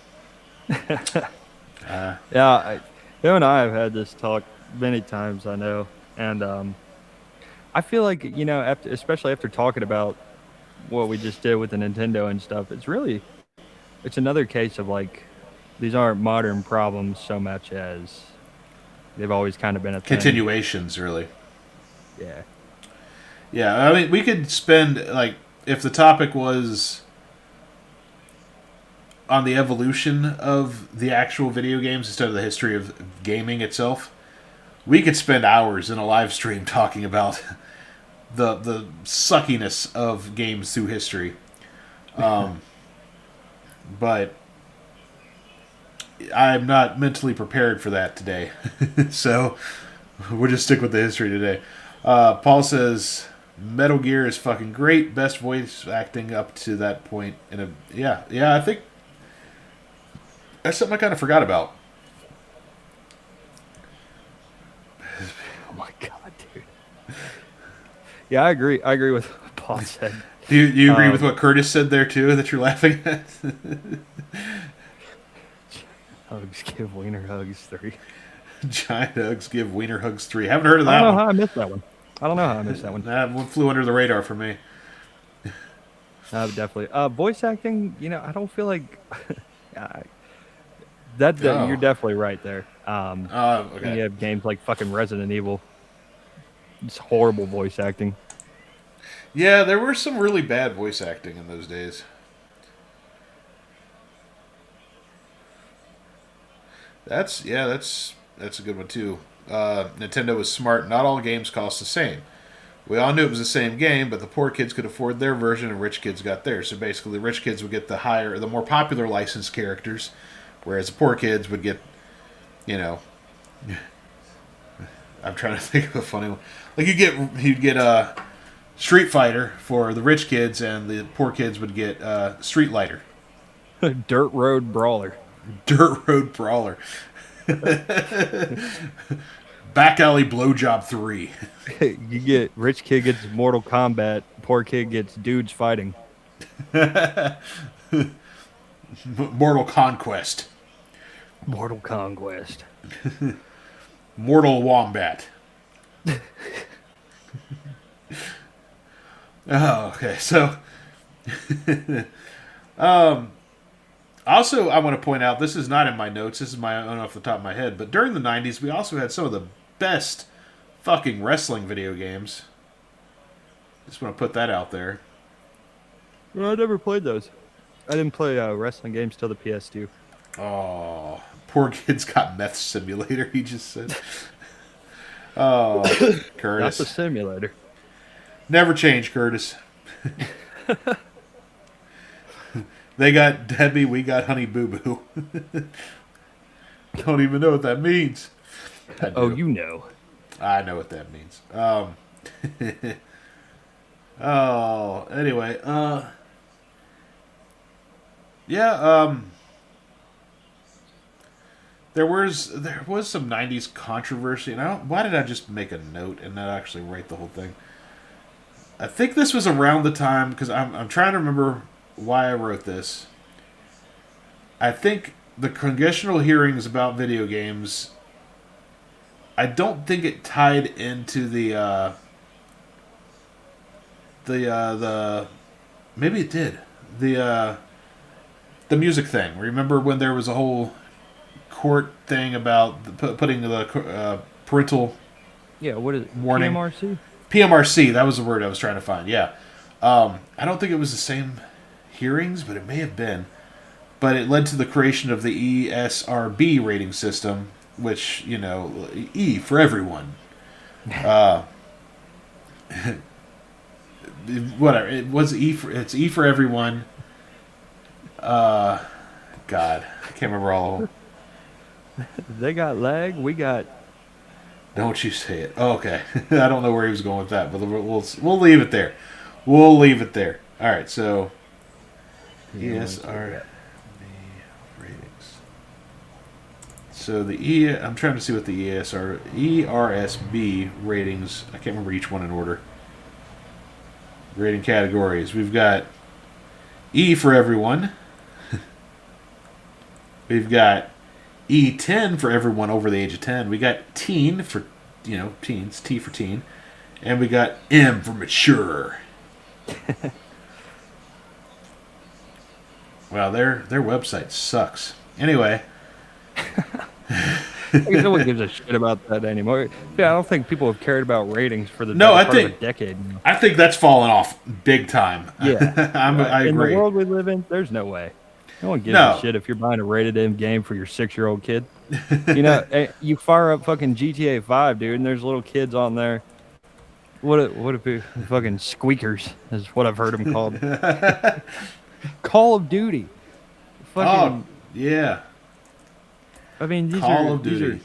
Yeah, you and I have had this talk many times, I know, and I feel like, you know, especially after talking about what we just did with the Nintendo and stuff, it's another case of like these aren't modern problems so much as they've always kind of been a thing. Continuations, really. Yeah. Yeah, I mean, we could spend, like, if the topic was on the evolution of the actual video games instead of the history of gaming itself, we could spend hours in a live stream talking about the suckiness of games through history. But I'm not mentally prepared for that today. So we'll just stick with the history today. Paul says Metal Gear is fucking great. Best voice acting up to that point. Yeah, I think that's something I kind of forgot about. Oh my god, dude. Yeah, I agree. I agree with what Paul said. Do you agree with what Curtis said there too? That you're laughing at? Hugs give wiener hugs 3. Giant hugs give wiener hugs 3. Haven't heard of I that don't know one. how I missed that one. I don't know how I missed that one. That one flew under the radar for me. Definitely. Voice acting, you know, I don't feel like Oh. you're definitely right there. Okay. You have games like fucking Resident Evil. It's horrible voice acting. Yeah, there were some really bad voice acting in those days. That's a good one too. Nintendo was smart. Not all games cost the same. We all knew it was the same game, but the poor kids could afford their version and rich kids got theirs. So basically, the rich kids would get the more popular licensed characters, whereas the poor kids would get, you know, I'm trying to think of a funny one. Like you'd get Street Fighter for the rich kids, and the poor kids would get Street Lighter. Dirt Road Brawler. Dirt Road Brawler. Back Alley Blowjob 3. You get rich kid gets Mortal Kombat, poor kid gets dudes fighting. Mortal Conquest. Mortal Conquest. Mortal Wombat. Oh, okay. So, also, I want to point out, this is not in my notes, this is my own off the top of my head, but during the 90s, we also had some of the best fucking wrestling video games. Just want to put that out there. Well, I never played those. I didn't play wrestling games till the PS2. Oh, poor kid's got meth simulator, he just said. Oh, Not the Curtis. simulator. Never change, Curtis. They got Debbie, we got Honey Boo Boo. Don't even know what that means. I Oh, do. you know. I know what that means. Oh, anyway, yeah, there was some '90s controversy, and why did I just make a note and not actually write the whole thing? I think this was around the time because I'm trying to remember why I wrote this. I think the congressional hearings about video games. I don't think it tied into the maybe it did the music thing. Remember when there was a whole court thing about putting the parental Yeah, what is it? Warning. PMRC? PMRC? That was the word I was trying to find. Yeah, I don't think it was the same hearings, but it may have been. But it led to the creation of the ESRB rating system, which E for everyone. Whatever it was, it's E for everyone. God, I can't remember all of them. They got lag. We got. Don't you say it. Oh, okay, I don't know where he was going with that, but we'll leave it there. We'll leave it there. All right, so ESRB ratings. So I'm trying to see what the ERSB ratings. I can't remember each one in order. Rating categories. We've got E for everyone. We've got E10 for everyone over the age of 10. We got teen for, teens, T for teen. And we got M for mature. Wow, their website sucks. Anyway. No one gives a shit about that anymore. Yeah, I don't think people have cared about ratings for the No, better I part of think- a decade now. I think that's fallen off big time. Yeah. I In agree. the world we live in, there's no way. No one gives No. a shit if you're buying a rated M game for your 6-year-old kid. You fire up fucking GTA 5, dude, and there's little kids on there. What if we fucking squeakers is what I've heard them called. Call of Duty. Fucking, Oh, yeah. I mean, Call of Duty.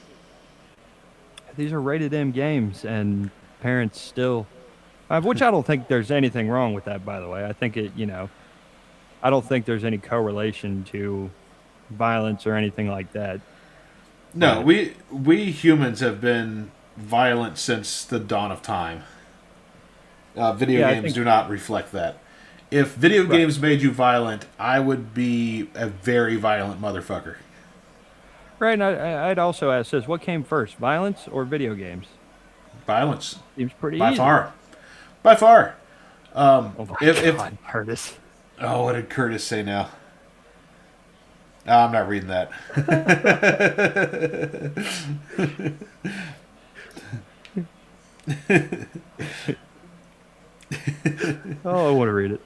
These are rated M games, and parents still, which I don't think there's anything wrong with that, by the way. I think I don't think there's any correlation to violence or anything like that. No, we humans have been violent since the dawn of time. Video Yeah, I games think- do not reflect that. If video Right. games made you violent, I would be a very violent motherfucker. Right, and I'd also ask this: what came first, violence or video games? Violence, Seems pretty by easy. far. By far. Oh my If God, Curtis. oh, what did Curtis say now? Oh, I'm not reading that. Oh, I want to read it.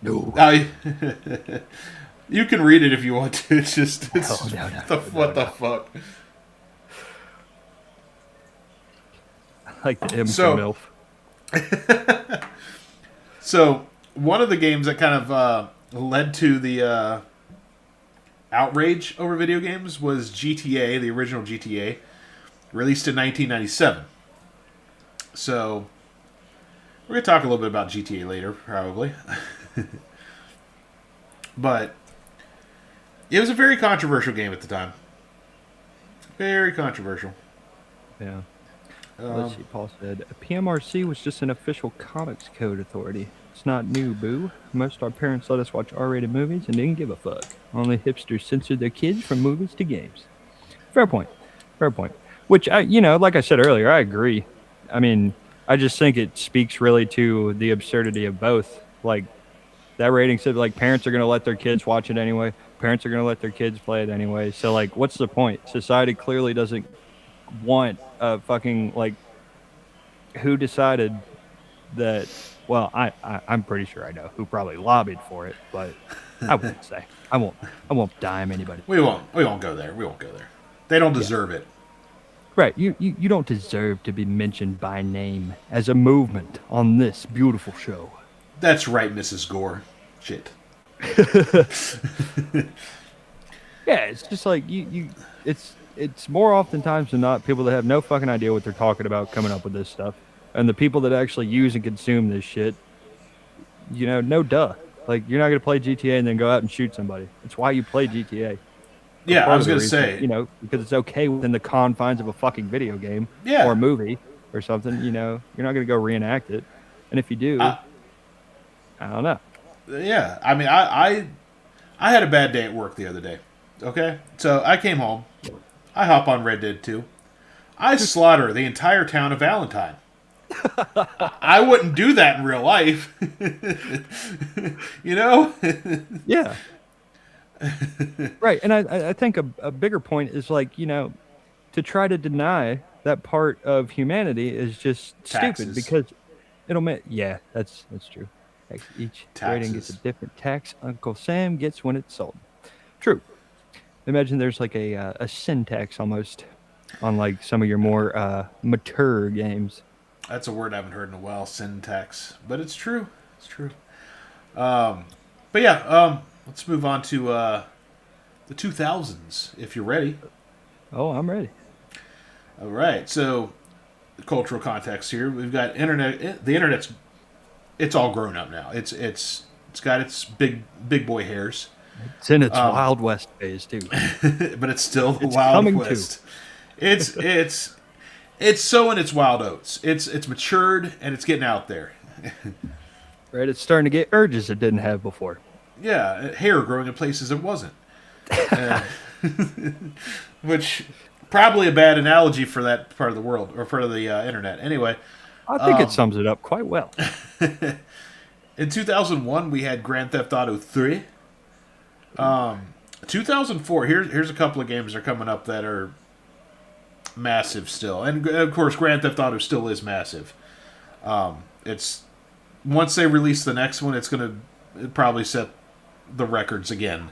No. You can read it if you want to. It's just No, what the fuck. Like the M So- for MILF. So one of the games that kind of led to the outrage over video games was GTA, the original GTA, released in 1997. So we're gonna talk a little bit about GTA later, probably. But it was a very controversial game at the time. Very controversial. Yeah. Let's see. Paul said, PMRC was just an official comics code authority. It's not new, boo. Most of our parents let us watch R-rated movies and didn't give a fuck. Only hipsters censored their kids from movies to games. Fair point. Fair point. Which, like I said earlier, I agree. I mean, I just think it speaks really to the absurdity of both. Like, that rating said, like, parents are going to let their kids watch it anyway. Parents are going to let their kids play it anyway. So, like, what's the point? Society clearly doesn't want a fucking, like, who decided that? Well, I'm pretty sure I know who probably lobbied for it, but I wouldn't say. I won't dime anybody. We won't go there. We won't go there. They don't deserve it. Right. You don't deserve to be mentioned by name as a movement on this beautiful show. That's right, Mrs. Gore. Shit. Yeah, it's just like it's more oftentimes than not people that have no fucking idea what they're talking about coming up with this stuff. And the people that actually use and consume this shit, no duh. Like you're not gonna play GTA and then go out and shoot somebody. It's why you play GTA. Yeah, Part I of was the gonna reason, say. because it's okay within the confines of a fucking video game Yeah. or a movie or something. You're not gonna go reenact it. And if you do, I don't know. Yeah, I mean, I had a bad day at work the other day. Okay, so I came home. I hop on Red Dead 2. I slaughter the entire town of Valentine. I wouldn't do that in real life. You know? Yeah. Right. And I think a bigger point is like, to try to deny that part of humanity is just Taxes. stupid because it'll make, yeah, that's true. Each rating gets a Taxes. different tax Uncle Sam gets when it's sold. True. Imagine there's like a sin tax almost on like some of your more mature games. That's a word I haven't heard in a while, syntax. But it's true. It's true. But yeah, let's move on to the 2000s, if you're ready. Oh, I'm ready. All right, so the cultural context here. We've got internet. The internet's it's all grown up now. It's got its big boy hairs, It's in its Wild West phase too. but it's still the It's Wild coming West. It's sowing its wild oats. It's matured and it's getting out there. Right? It's starting to get urges it didn't have before. Yeah, hair growing in places it wasn't. Uh, which probably a bad analogy for that part of the world or part of the internet. Anyway, I think it sums it up quite well. in 2001 we had Grand Theft Auto 3. 2004. Here's a couple of games that are coming up that are massive still, and of course Grand Theft Auto still is massive. It's once they release the next one, it's gonna probably set the records again.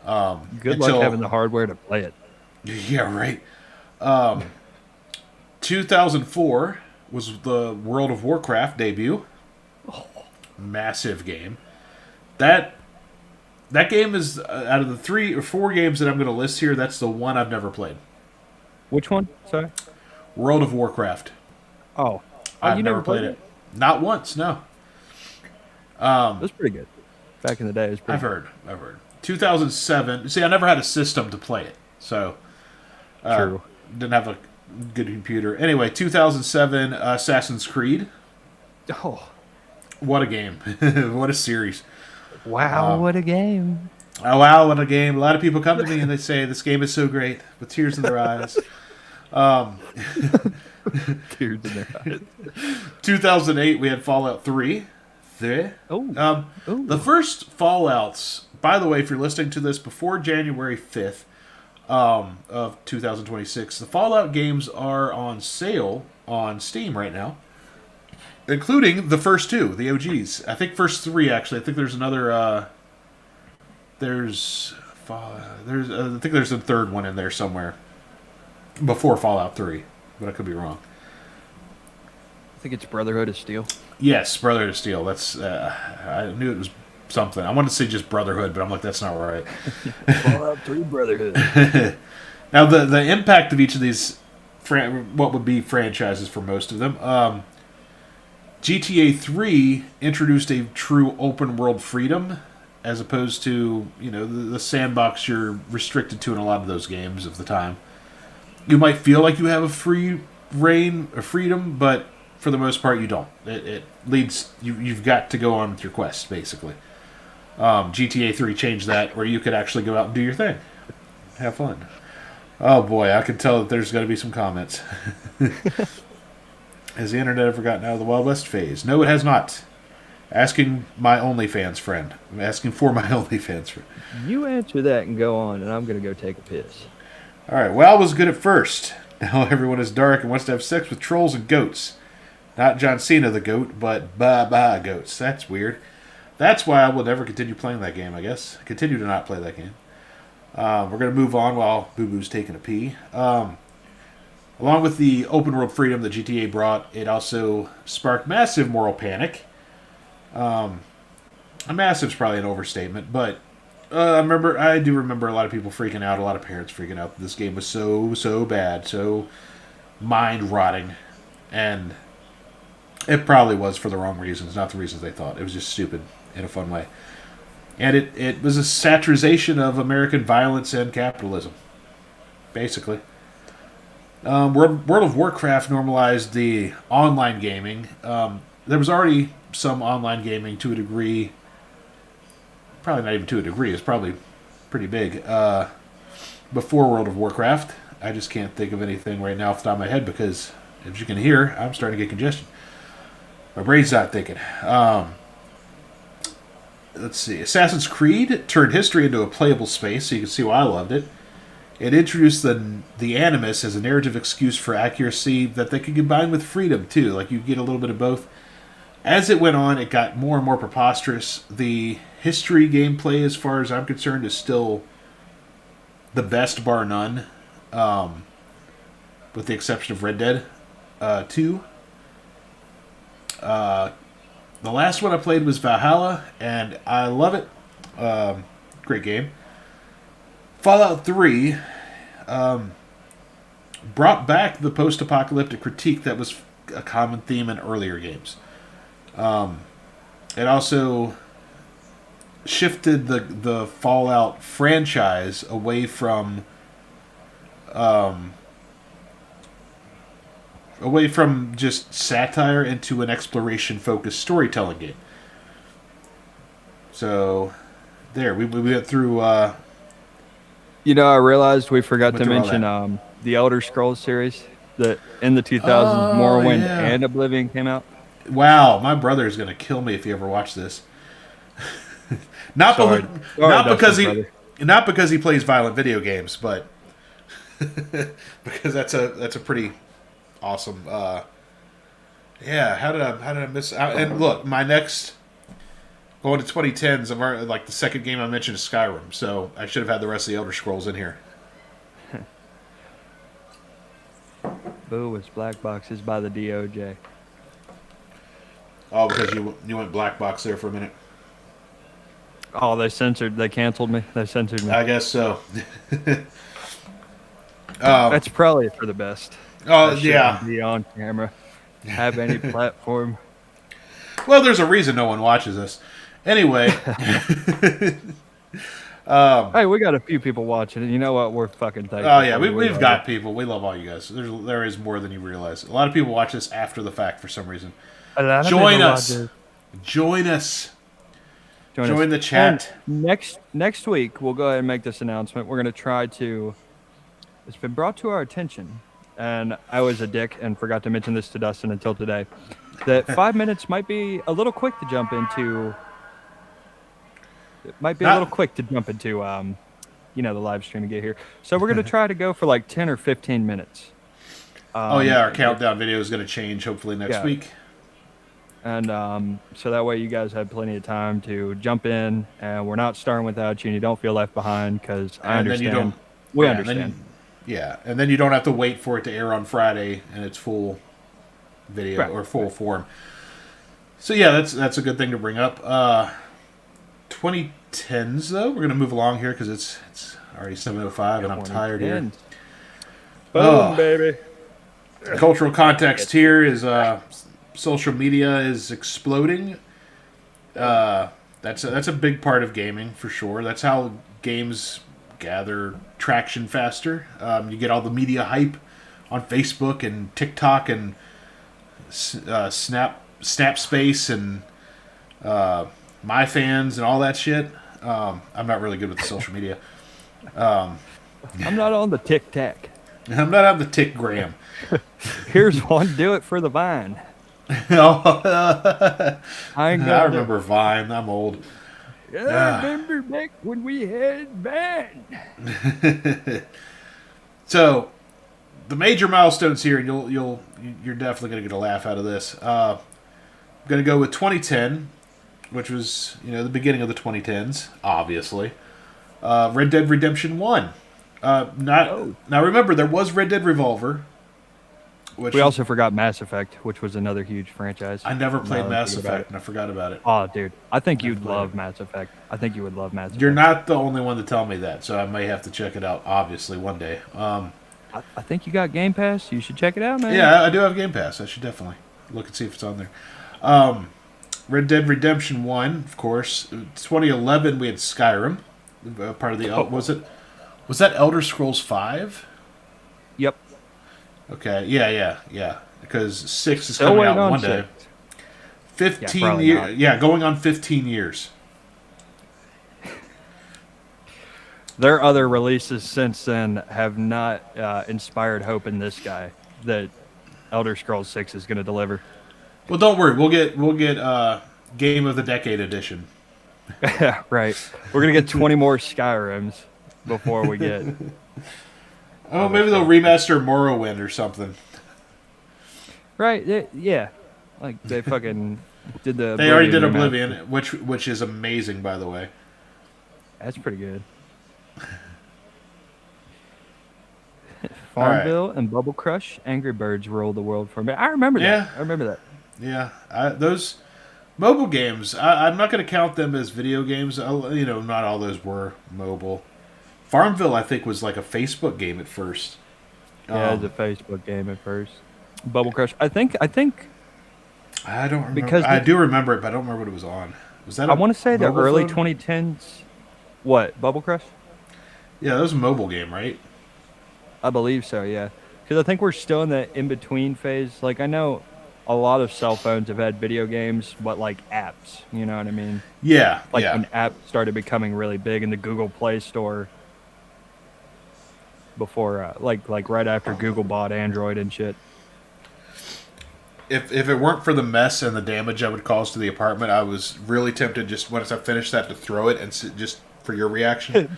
Good luck having the hardware to play it. Yeah, right. 2004 was the World of Warcraft debut. Massive game. That game is out of the 3 or 4 games that I'm going to list here. That's the one I've never played. Which one? Sorry. World of Warcraft. Oh, I've you never played it? Not once. No. It was pretty good. Back in the day, it was pretty. I've heard. 2007. See, I never had a system to play it, so True. didn't have a good computer. Anyway, 2007 Assassin's Creed. Oh, What a game! What a series! wow! What a game! Oh wow, what a game! A lot of people come to me and they say this game is so great, with tears in their eyes. Tears in their eyes. 2008, we had Fallout 3. Oh. The first Fallouts, by the way, if you're listening to this before January 5th of 2026, the Fallout games are on sale on Steam right now, including the first 2, the OGs. I think first 3, actually. I think there's another... I think there's a third one in there somewhere before Fallout 3, but I could be wrong. I think it's Brotherhood of Steel. Yes, Brotherhood of Steel. That's I knew it was something. I wanted to say just Brotherhood, but I'm like, that's not right. Fallout 3 Brotherhood. Now, the impact of each of these, what would be franchises for most of them, GTA 3 introduced a true open world freedom, as opposed to the sandbox you're restricted to in a lot of those games of the time. You might feel like you have a free reign of freedom, but for the most part, you don't. It leads you've got to go on with your quest, basically. GTA 3 changed that, where you could actually go out and do your thing, have fun. Oh boy, I can tell that there's going to be some comments. Has the internet ever gotten out of the Wild West phase? No, it has not. Asking my OnlyFans friend. I'm asking for my OnlyFans friend. You answer that and go on, and I'm going to go take a piss. All right, WoW was good at first. Now everyone is dark and wants to have sex with trolls and goats. Not John Cena the goat, but goats. That's weird. That's why I will never continue playing that game, I guess. Continue to not play that game. We're going to move on while Boo Boo's taking a pee. Along with the open world freedom that GTA brought, it also sparked massive moral panic. Massive's probably an overstatement, but I do remember a lot of people freaking out, a lot of parents freaking out that this game was so bad, so mind rotting, and it probably was for the wrong reasons, not the reasons they thought. It was just stupid in a fun way. And it was a satirization of American violence and capitalism, basically. World of Warcraft normalized the online gaming. There was already some online gaming to a degree. Probably not even to a degree. It's probably pretty big. Before World of Warcraft, I just can't think of anything right now off the top of my head because, as you can hear, I'm starting to get congestion. My brain's not thinking. Let's see. Assassin's Creed turned history into a playable space, so you can see why I loved it. It introduced the Animus as a narrative excuse for accuracy that they could combine with freedom, too. Like, you get a little bit of both. As it went on, it got more and more preposterous. The history gameplay, as far as I'm concerned, is still the best, bar none. With the exception of Red Dead 2. The last one I played was Valhalla, and I love it. Great game. Fallout 3 brought back the post-apocalyptic critique that was a common theme in earlier games. It also shifted the Fallout franchise away from just satire into an exploration-focused storytelling game. So, there, we went through... You know, I realized we forgot Went to through all mention the Elder Scrolls series that in the 2000s, Morrowind yeah. and Oblivion came out. Wow, my brother is going to kill me if he ever watched this. not Sorry. not Dustin, because brother. not because he plays violent video games, but because that's a pretty awesome. Yeah, how did I miss out? And look, my next going to 2010s. I've already, like, the second game I mentioned is Skyrim, so I should have had the rest of the Elder Scrolls in here. Boo was black boxes by the DOJ. Oh, because you went black box there for a minute. Oh, they canceled me. They censored me. I guess so. That's probably for the best. Oh, I shouldn't yeah. be on camera. Have any platform. Well, there's a reason no one watches us. Anyway. Hey, we got a few people watching, and you know what? We're fucking thankful. Oh, yeah, for you. we've got people. We love all you guys. There is more than you realize. A lot of people watch this after the fact for some reason. A lot of Join people us. watch it. Join us. Join Join us. the chat. And next week, we'll go ahead and make this announcement. We're going to try to... It's been brought to our attention, and I was a dick and forgot to mention this to Dustin until today, that 5 minutes might be a little quick to jump into... It might be a little quick to jump into, the live stream and get here. So we're going to try to go for like 10 or 15 minutes. Our countdown video is going to change hopefully next Yeah. week. And so that way you guys have plenty of time to jump in, and we're not starting without you, and you don't feel left behind, because I And then you understand. don't- We yeah, and then understand. and then you don't have to wait for it to air on Friday in its full video Right. or full form. So yeah, that's a good thing to bring up. 2010s though, we're gonna move along here because it's already 7:05 and I'm tired here. Boom, Oh. baby. The cultural context here is social media is exploding. That's a big part of gaming for sure. That's how games gather traction faster. You get all the media hype on Facebook and TikTok and Snapspace and MyFans and all that shit. I'm not really good with the social media. I'm not on the Tic Tac. I'm not on the TikGram. Here's one. Do it for the Vine. I I ain't got remember Vine. I'm old. I remember back when we had Vine. So, the major milestones here, and you're definitely gonna get a laugh out of this. I'm gonna go with 2010, which was the beginning of the 2010s, obviously. Red Dead Redemption 1. Now remember, there was Red Dead Revolver, Which We also forgot Mass Effect, which was another huge franchise. I never Now played that I'm Mass thinking about Effect, and I forgot about it. it. Oh, dude, I think Never you'd played love it. Mass Effect. I think you would love Mass Effect. You're not the only one to tell me that, so I may have to check it out. Obviously, one day. I think you got Game Pass. You should check it out, man. Yeah, I do have Game Pass. I should definitely look and see if it's on there. Red Dead Redemption 1, of course. 2011, we had Skyrim. Part of the... Was that Elder Scrolls 5? Yep. Okay, yeah. Because 6 is Still coming waiting out on one day. 6. 15 probably years. not. Yeah, going on 15 years. Their other releases since then have not inspired hope in this guy that Elder Scrolls 6 is going to deliver. Well, don't worry. We'll get Game of the Decade edition. Yeah, right. We're going to get 20 more Skyrims before we get... Oh, maybe they'll remaster Morrowind or something. Right, yeah. Like, they fucking did the... They already did Oblivion Oblivion, which is amazing, by the way. That's pretty good. right. Farmville and Bubble Crush, Angry Birds ruled the world for me. I remember that. Yeah. I remember that. Yeah, those mobile games. I'm not going to count them as video games. Not all those were mobile. Farmville, I think, was like a Facebook game at first. Yeah, it was a Facebook game at first. Bubble Crush. I think I don't remember. because I do remember it, but I don't remember what it was on. Was that? I want to say the mobile early phone? 2010s. What, Bubble Crush? Yeah, that was a mobile game, right? I believe so, yeah. Because I think we're still in the in-between phase. Like, I know a lot of cell phones have had video games, but like apps, you know what I mean? Yeah, Like yeah. when apps started becoming really big in the Google Play Store before, like right after Google bought Android and shit. If it weren't for the mess and the damage I would cause to the apartment, I was really tempted just once I finished that to throw it and just for your reaction.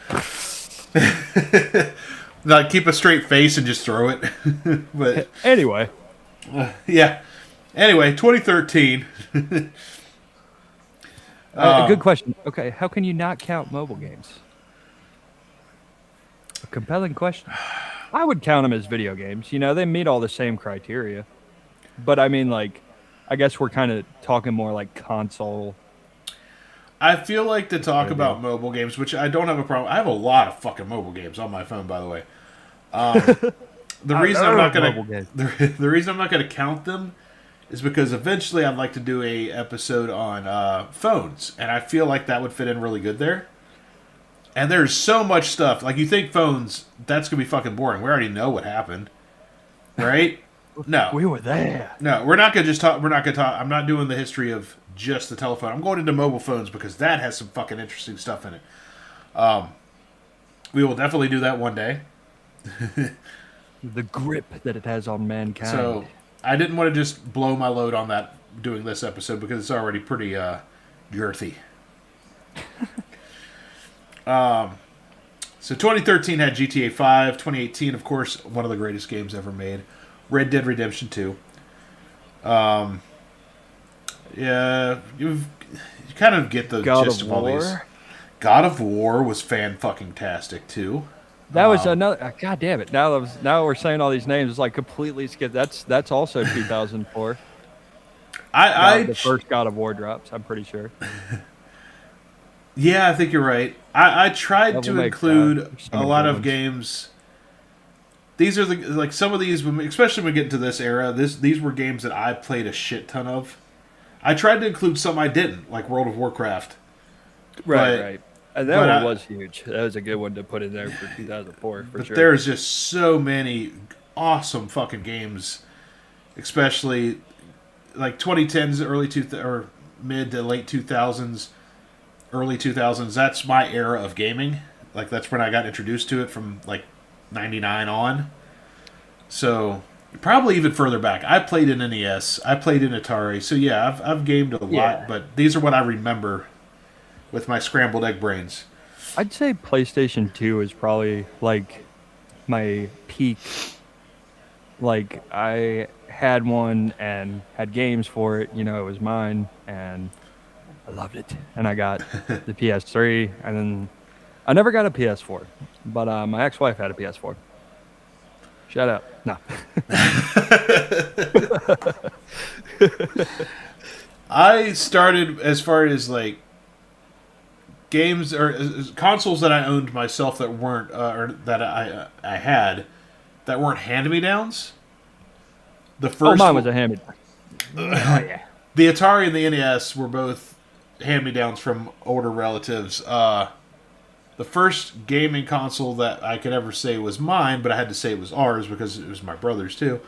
Like keep a straight face and just throw it. But Anyway, yeah. Anyway, 2013. a good question. Okay, how can you not count mobile games? A compelling question. I would count them as video games. You know, they meet all the same criteria. But I mean, like, I guess we're kind of talking more like console. I feel like to talk about mobile games, which I don't have a problem. I have a lot of fucking mobile games on my phone, by the way. The reason I'm not mobile gonna games. the reason I'm not gonna count them is because eventually I'd like to do a episode on phones, and I feel like that would fit in really good there. And there's so much stuff. Like you think phones, that's gonna be fucking boring. We already know what happened, right? No, We were there. no, we're not gonna just talk. We're not gonna talk. I'm not doing the history of just the telephone. I'm going into mobile phones because that has some fucking interesting stuff in it. We will definitely do that one day. The grip that it has on mankind. So I didn't want to just blow my load on that doing this episode because it's already pretty girthy. So 2013 had GTA 5. 2018, of course, one of the greatest games ever made. Red Dead Redemption 2. Yeah, you kind of get the God gist of of all these. War. God of War was fan-fucking-tastic, too. That was another. God damn it! Now we're saying all these names. It's like completely skipped. That's also 2004. The first God of War drops. I'm pretty sure. Yeah, I think you're right. I tried Devil to May include Cry. So a many lot good of ones. games. These are some of these, especially when we get into this era. These were games that I played a shit ton of. I tried to include some I didn't, like World of Warcraft. Right. And that but one was huge. That was a good one to put in there for 2004 for But sure. there's just so many awesome fucking games, especially like 2010s, or mid to late 2000s, early 2000s. That's my era of gaming. Like that's when I got introduced to it from like 99 on. So probably even further back. I played in NES. I played in Atari. So yeah, I've gamed a lot. But these are what I remember with my scrambled egg brains. I'd say PlayStation 2 is probably like my peak. Like I had one and had games for it. You know, it was mine, and I loved it. And I got the PS3, and then I never got a PS4, but my ex-wife had a PS4. Shut up. No. I started as far as like games or consoles that I owned myself that weren't or that I had that weren't hand-me-downs. The first Mine was a hand-me-down. the Atari and the NES were both hand-me-downs from older relatives. The first gaming console that I could ever say was mine, but I had to say it was ours because it was my brother's too,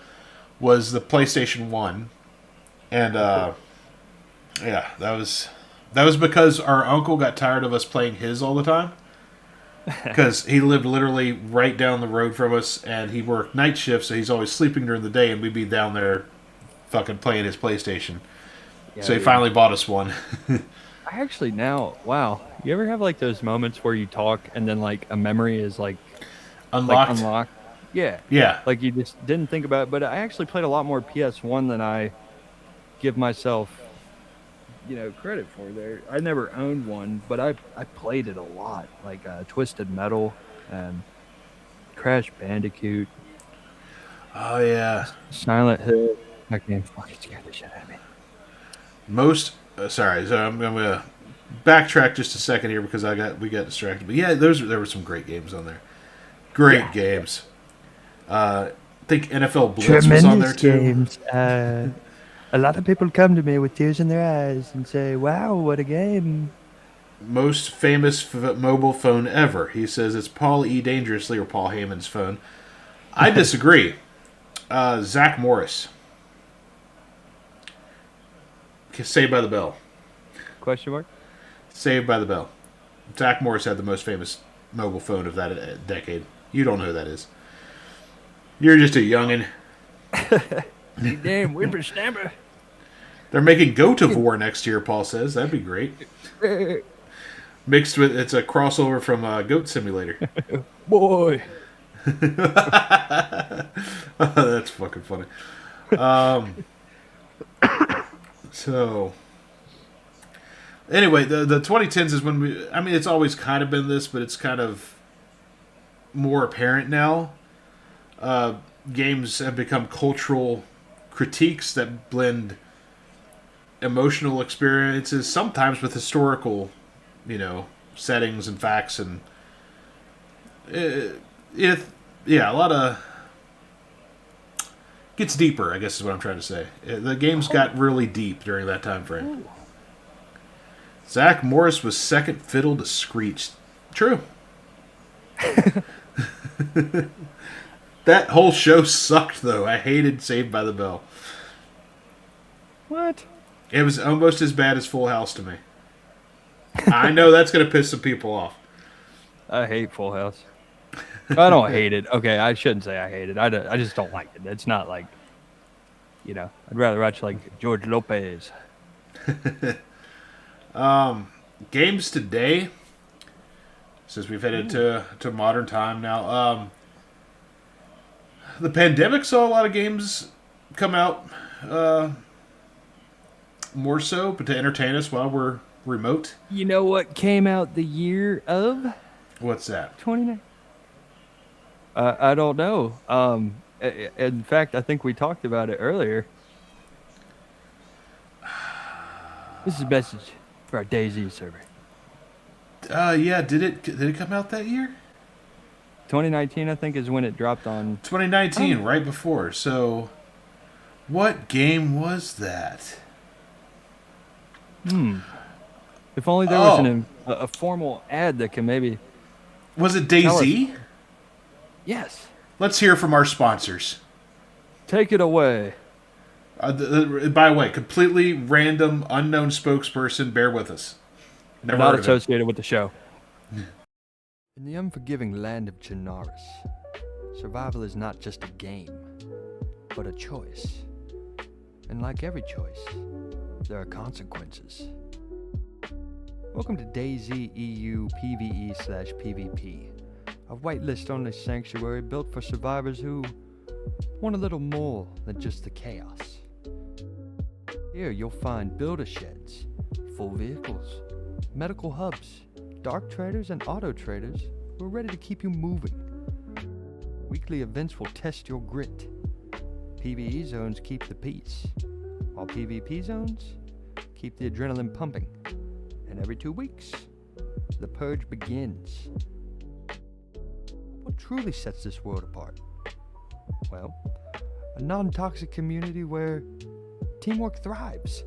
was the PlayStation 1. And yeah, that was because our uncle got tired of us playing his all the time. Because he lived literally right down the road from us, and he worked night shifts, so he's always sleeping during the day, and we'd be down there fucking playing his PlayStation. Yeah, So he finally bought us one. I actually now, wow. You ever have like those moments where you talk and then like a memory is like Unlocked. Yeah. Yeah. Like you just didn't think about it. But I actually played a lot more PS1 than I give myself, credit for there. I never owned one, but I played it a lot. Like Twisted Metal and Crash Bandicoot, Oh, yeah. Silent Hill. That game fucking scared the shit out of me. Sorry, so I'm going to backtrack just a second here because we got distracted. But yeah, there were some great games on there. Great games. I think NFL Blitz was on there too. games. A lot of people come to me with tears in their eyes and say, "Wow, what a game!" Most famous mobile phone ever. He says it's Paul E. Dangerously or Paul Heyman's phone. I disagree. Zach Morris. Saved by the Bell. Question mark? Saved by the Bell. Zach Morris had the most famous mobile phone of that decade. You don't know who that is. You're just a youngin'. You damn whippersnapper. They're making Go-to-Vor next year, Paul says. That'd be great. Mixed with, it's a crossover from Goat Simulator. Boy. That's fucking funny. So, anyway, the 2010s is when it's always kind of been this, but it's kind of more apparent now. Games have become cultural critiques that blend emotional experiences, sometimes with historical, settings and facts, and a lot of gets deeper, I guess is what I'm trying to say. The games got really deep during that time frame. Zach Morris was second fiddle to Screech. True. That whole show sucked, though. I hated Saved by the Bell. What? It was almost as bad as Full House to me. I know that's going to piss some people off. I hate Full House. I don't hate it. Okay, I shouldn't say I hate it. I just don't like it. It's not like, I'd rather watch like George Lopez. Games today, since we've headed to modern time now, the pandemic saw a lot of games come out more so, but to entertain us while we're remote. You know what came out the year of? What's that? 29. I don't know. In fact, I think we talked about it earlier. This is a message for our DayZ server. Yeah, did it come out that year? 2019, I think, is when it dropped on. 2019, right before. So, what game was that? If only there was a formal ad that can maybe. Was it DayZ? Yes. Let's hear from our sponsors. Take it away. By the way, completely random, unknown spokesperson. Bear with us. Never Not heard of it. associated with the show. In the unforgiving land of Chernarus, survival is not just a game, but a choice. And like every choice, there are consequences. Welcome to DayZ EU PvE/PvP, a whitelist-only sanctuary built for survivors who want a little more than just the chaos. Here you'll find builder sheds, full vehicles, medical hubs, dark traders and auto traders who are ready to keep you moving. Weekly events will test your grit. PvE zones keep the peace, while PvP zones keep the adrenaline pumping. And every 2 weeks, the purge begins. What truly sets this world apart? Well, a non-toxic community where teamwork thrives.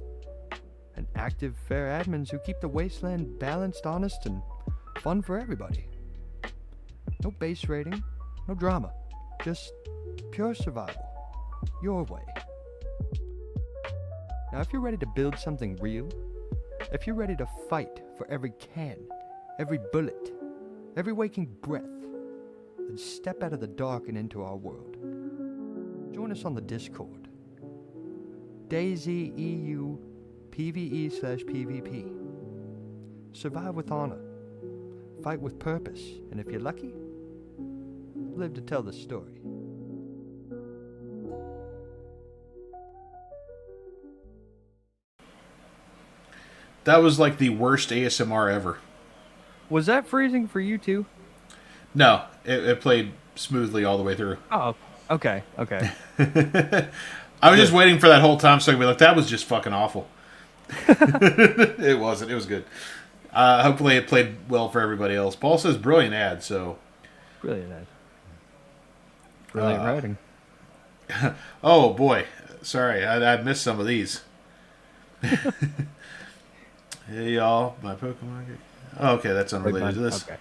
And active, fair admins who keep the wasteland balanced, honest, and fun for everybody. No base rating, no drama, just pure survival. Your way. Now, if you're ready to build something real, if you're ready to fight for every can, every bullet, every waking breath, then step out of the dark and into our world. Join us on the Discord. DayZ EU PvE/PvP. Survive with honor. Fight with purpose. And if you're lucky, live to tell the story. That was like the worst ASMR ever. Was that freezing for you too? No, it played smoothly all the way through. Oh, okay. I was just waiting for that whole time so I could be like, that was just fucking awful. It wasn't. It was good. Hopefully it played well for everybody else. Paul says brilliant ad, so... Brilliant ad. Brilliant writing. Oh, boy. Sorry, I missed some of these. Hey, y'all. My Pokemon game. Oh, okay, that's unrelated to this. Okay.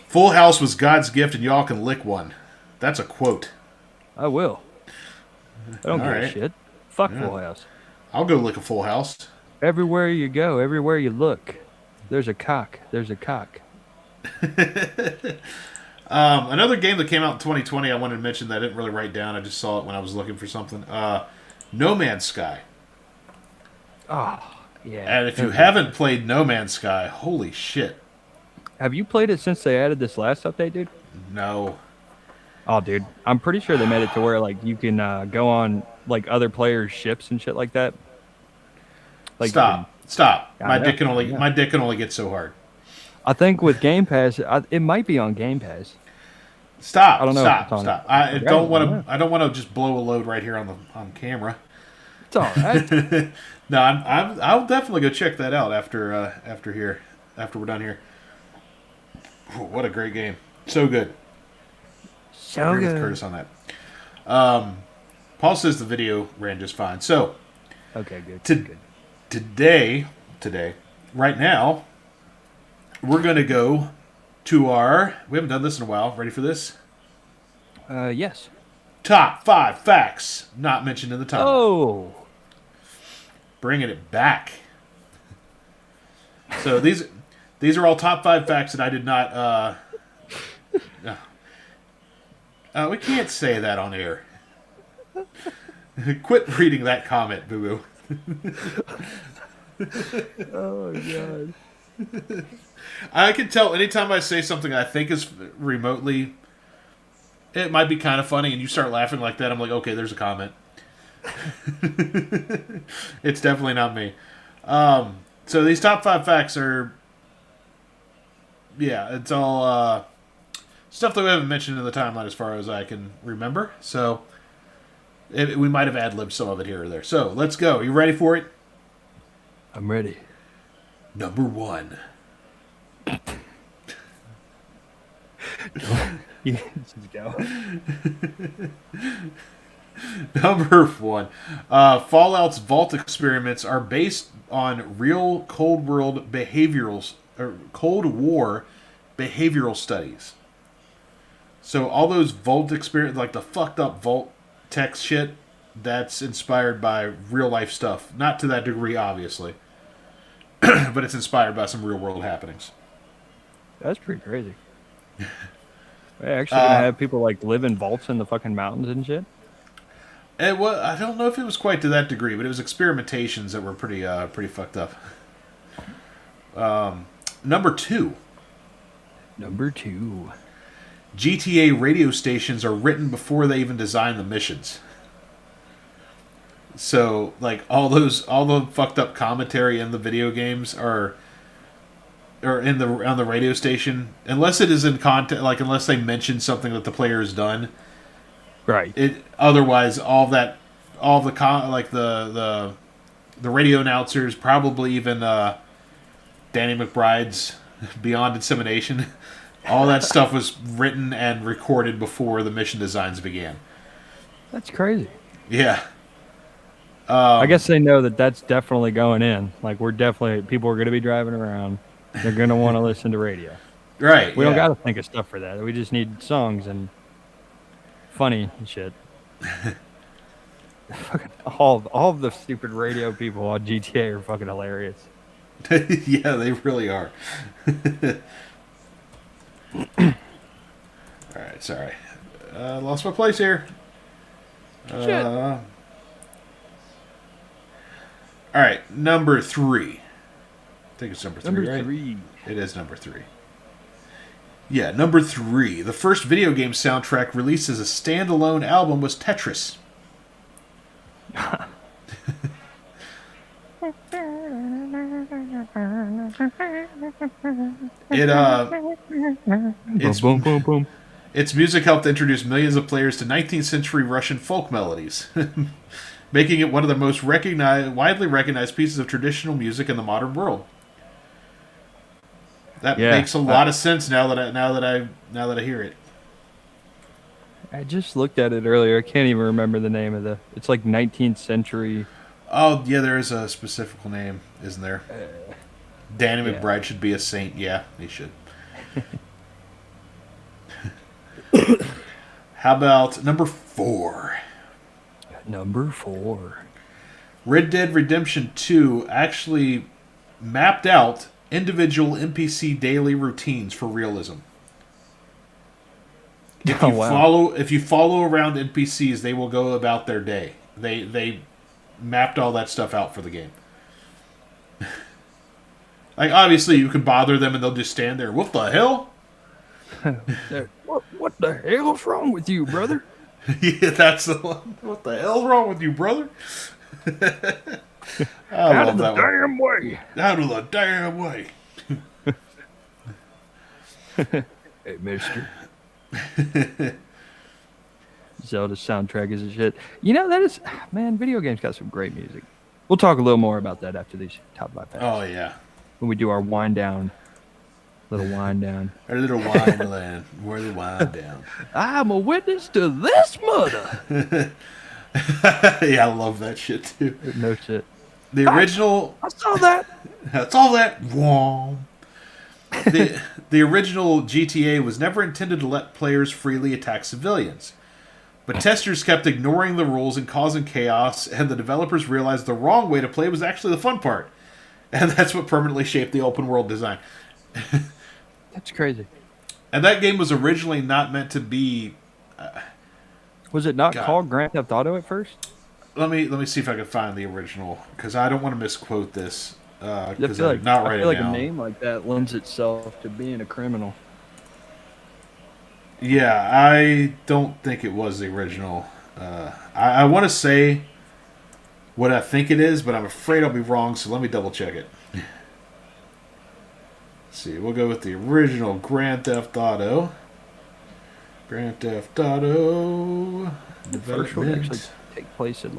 Full House was God's gift, and y'all can lick one. That's a quote. I will. I don't give a Alright. shit. Fuck Yeah. Full House. I'll go lick a Full House. Everywhere you go, everywhere you look, there's a cock. There's a cock. Another game that came out in 2020 I wanted to mention that I didn't really write down. I just saw it when I was looking for something. No Man's Sky. Oh, yeah. And if you haven't played No Man's Sky, holy shit. Have you played it since they added this last update, dude? No. Oh, dude. I'm pretty sure they made it to where, like, you can go on, like, other players' ships and shit like that. Like, Stop. I My know, dick can I only know. my dick can only get so hard. I think with Game Pass, it might be on Game Pass. Stop. I don't know if it's Stop. on- I I don't want don't to. I don't want to just blow a load right here on camera. It's all right. No, I'll definitely go check that out after we're done here. Whew, what a great game! So good. So Agree with good. Curtis on that. Paul says the video ran just fine. So Okay, good. To- today, right now, we're gonna go to our. We haven't done this in a while. Ready for this? Yes. Top 5 facts not mentioned in the title. Oh. Bringing it back. So these are all top 5 facts that I did not. We can't say that on air. Quit reading that comment, Boo Boo. Oh, God. I can tell anytime I say something I think is remotely, it might be kind of funny, and you start laughing like that, I'm like, okay, there's a comment. It's definitely not me. So these top 5 facts are, yeah, it's all stuff that we haven't mentioned in the timeline as far as I can remember. So we might have ad-libbed some of it here or there. So let's go. You ready for it? I'm ready. Number 1. Yeah, just go. Number 1. Fallout's vault experiments are based on real Cold War behavioral studies. So all those vault experiments, like the fucked up vault text shit, that's inspired by real life stuff. Not to that degree, obviously, but it's inspired by some real world happenings. That's pretty crazy. They're actually gonna have people like live in vaults in the fucking mountains and shit. It was, I don't know if it was quite to that degree, but it was experimentations that were pretty fucked up. Number 2. Number 2. GTA radio stations are written before they even design the missions. So, like, all the fucked up commentary in the video games are or in the on the radio station, unless it is in content, like unless they mention something that the player has done. Right. It otherwise all the like the radio announcers, probably even Danny McBride's Beyond Insemination, all that stuff was written and recorded before the mission designs began. That's crazy. Yeah. I guess they know that that's definitely going in. Like people are going to be driving around. They're going to want to listen to radio. Right. We don't yeah. got to think of stuff for that. We just need songs and funny and shit. Fucking all of the stupid radio people on GTA are fucking hilarious. Yeah, they really are. All right, sorry. Lost my place here. Shit. All right, number 3. I think it's number 3, Number right? 3. It is number 3. Yeah, number 3. The first video game soundtrack released as a standalone album was Tetris. Its Boom, boom, boom. its music helped introduce millions of players to 19th century Russian folk melodies, making it one of the most widely recognized pieces of traditional music in the modern world. That makes a lot of sense now that I hear it. I just looked at it earlier. I can't even remember the name of it's like 19th century. Oh, yeah, there is a specific name, isn't there? Danny McBride should be a saint. Yeah, he should. How about number 4? Number 4. Red Dead Redemption 2 actually mapped out individual NPC daily routines for realism. If you follow around NPCs, they will go about their day. They mapped all that stuff out for the game. Like, obviously, you could bother them and they'll just stand there. What the hell? What the hell's wrong with you, brother? Yeah, that's the one. What the hell's wrong with you, brother? Out of the damn way. Out of the damn way. Hey, mister. Zelda soundtrack is a shit. You know, video games got some great music. We'll talk a little more about that after these top 5 facts. Oh, yeah. When we do our wind down. Little wind down. Our little wine land. We're the wind down. I'm a witness to this murder. Yeah, I love that shit, too. No shit. The original... I saw that. That's all that. Wong. The original GTA was never intended to let players freely attack civilians. But testers kept ignoring the rules and causing chaos, and the developers realized the wrong way to play was actually the fun part. And that's what permanently shaped the open world design. That's crazy. And that game was originally not meant to be... Was it not called Grand Theft Auto at first? Let me see if I can find the original, because I don't want to misquote this. Because I I'm not right now. feel like a name like that lends itself to being a criminal. Yeah, I don't think it was the original. I want to say what I think it is, but I'm afraid I'll be wrong, so let me double check it. Let's see, we'll go with the original Grand Theft Auto. Grand Theft Auto The first one actually take place in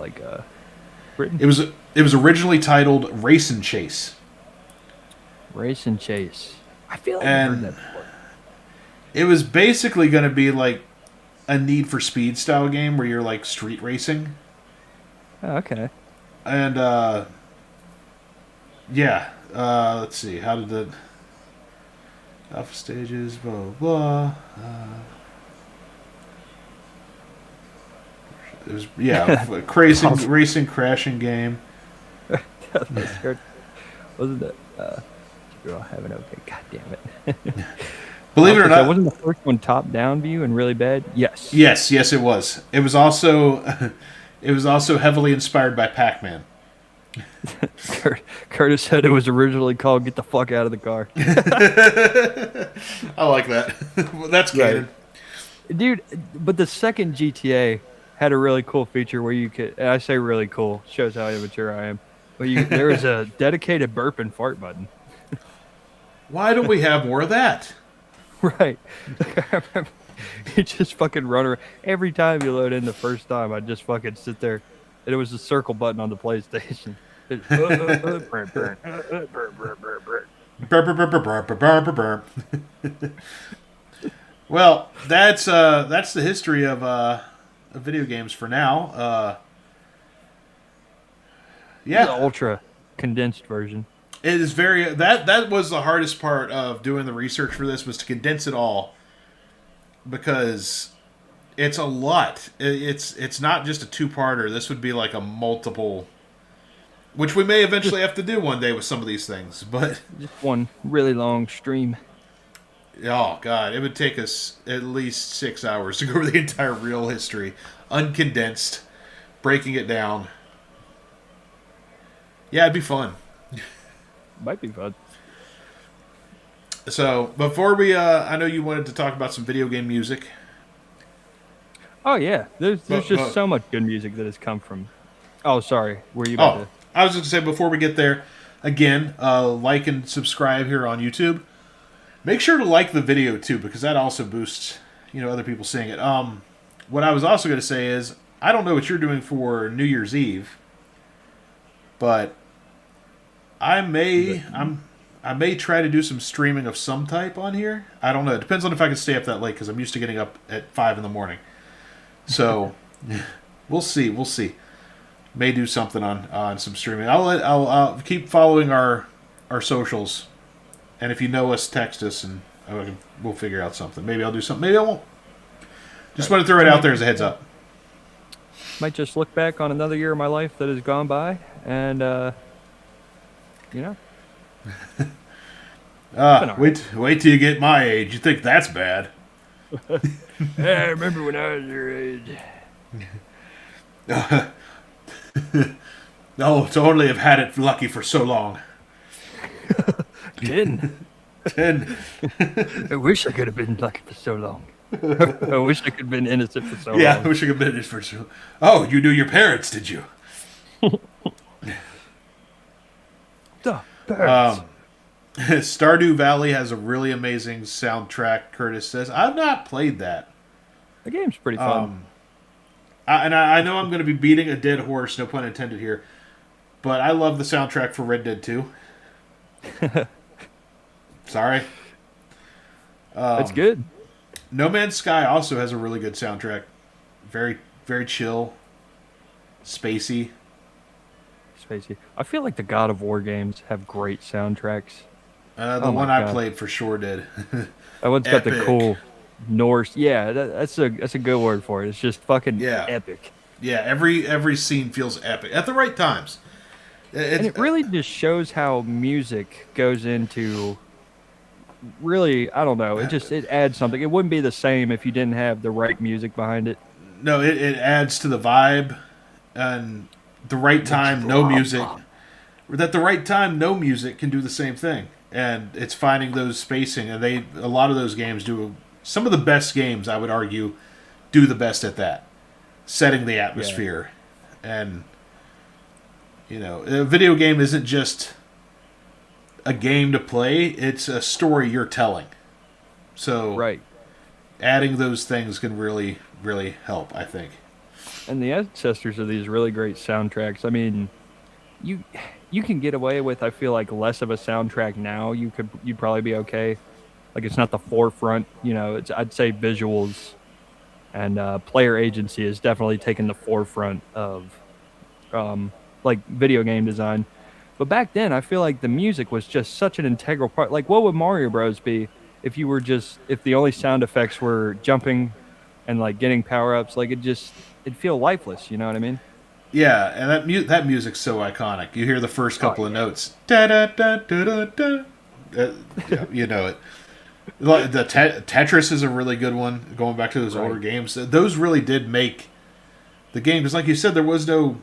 Britain. It was originally titled Race and Chase. Race and Chase. I feel like I've heard that before. It was basically going to be like a Need for Speed style game where you're like street racing. Oh, okay. And let's see. How did the alpha stages? Blah blah. It was racing crashing game. Wasn't it? Girl having okay. God damn it. Believe it or not, wasn't the first one top down view and really bad? Yes. Yes, it was. It was also heavily inspired by Pac-Man. Curtis said it was originally called "Get the Fuck Out of the Car." I like that. That's good, dude. But the second GTA had a really cool feature where you could. And I say really cool, shows how immature I am. But there was a dedicated burp and fart button. Why don't we have more of that? Right. I remember you just fucking run around. Every time you load in the first time, I'd just fucking sit there. And it was the circle button on the PlayStation. Well, that's the history of video games for now. The Yeah, ultra condensed version. it is very that was the hardest part of doing the research for this was to condense it all because it's a lot. It's not just a two-parter. This would be like a multiple, which we may eventually have to do one day with some of these things. But Just one really long stream. oh god, it would take us at least 6 hours to go over the entire real history, uncondensed, breaking it down. Yeah, it'd be fun. Might be fun. So before we, I know you wanted to talk about some video game music. Oh yeah, there's But- just so much good music that has come from. Oh, sorry. Were you Oh, about I was just going to say before we get there, again, like and subscribe here on YouTube. Make sure to like the video too, because that also boosts, other people seeing it. What I was also going to say is, I don't know what you're doing for New Year's Eve, but I may try to do some streaming of some type on here. I don't know. It depends on if I can stay up that late because I'm used to getting up at 5 in the morning. So we'll see. We'll see. May do something on some streaming. I'll keep following our socials, and if you know us, text us, and we'll figure out something. Maybe I'll do something. Maybe I won't. Just want to throw it out there as a heads up. Might just look back on another year of my life that has gone by, and Wait till you get my age. You think that's bad? I remember when I was your age. No, to only have had it lucky for so long. 10. And I wish I could have been lucky for so long. I wish I could have been innocent for so yeah, I long. wish I could have been this for so. Oh, you knew your parents, did you? The birds. Stardew Valley has a really amazing soundtrack. Curtis says, "I've not played that." The game's pretty fun. I know I'm going to be beating a dead horse, no pun intended here, but I love the soundtrack for Red Dead 2. Sorry. It's good. No Man's Sky also has a really good soundtrack. Very, very chill, spacey. Spacey. I feel like the God of War games have great soundtracks. The Oh my one I God. played for sure did. That one's got the Epic. cool Norse. Yeah, that's a good word for it. It's just fucking Yeah. epic. Yeah, every scene feels epic at the right times. And it really just shows how music goes into really, I don't know, it adds something. It wouldn't be the same if you didn't have the right music behind it. No, it adds to the vibe, and the right time, no music. At the right time, no music can do the same thing, and it's finding those spacing. And a lot of those games do. Some of the best games, I would argue, do the best at that, setting the atmosphere, and a video game isn't just a game to play; it's a story you're telling. So, Right. adding those things can really, really help, I think. And the ancestors of these really great soundtracks. I mean, you can get away with, I feel like, less of a soundtrack now. You'd probably be okay. Like, it's not the forefront, I'd say visuals and player agency has definitely taken the forefront of like video game design. But back then, I feel like the music was just such an integral part. Like, what would Mario Bros be if the only sound effects were jumping and like getting power ups? Like, it'd feel lifeless. You know what I mean? Yeah, and that music's so iconic. You hear the first couple of notes, da da da da da da. Yeah, you know it. Like, the Tetris is a really good one. Going back to those older games, those really did make the game. Because, like you said, there was no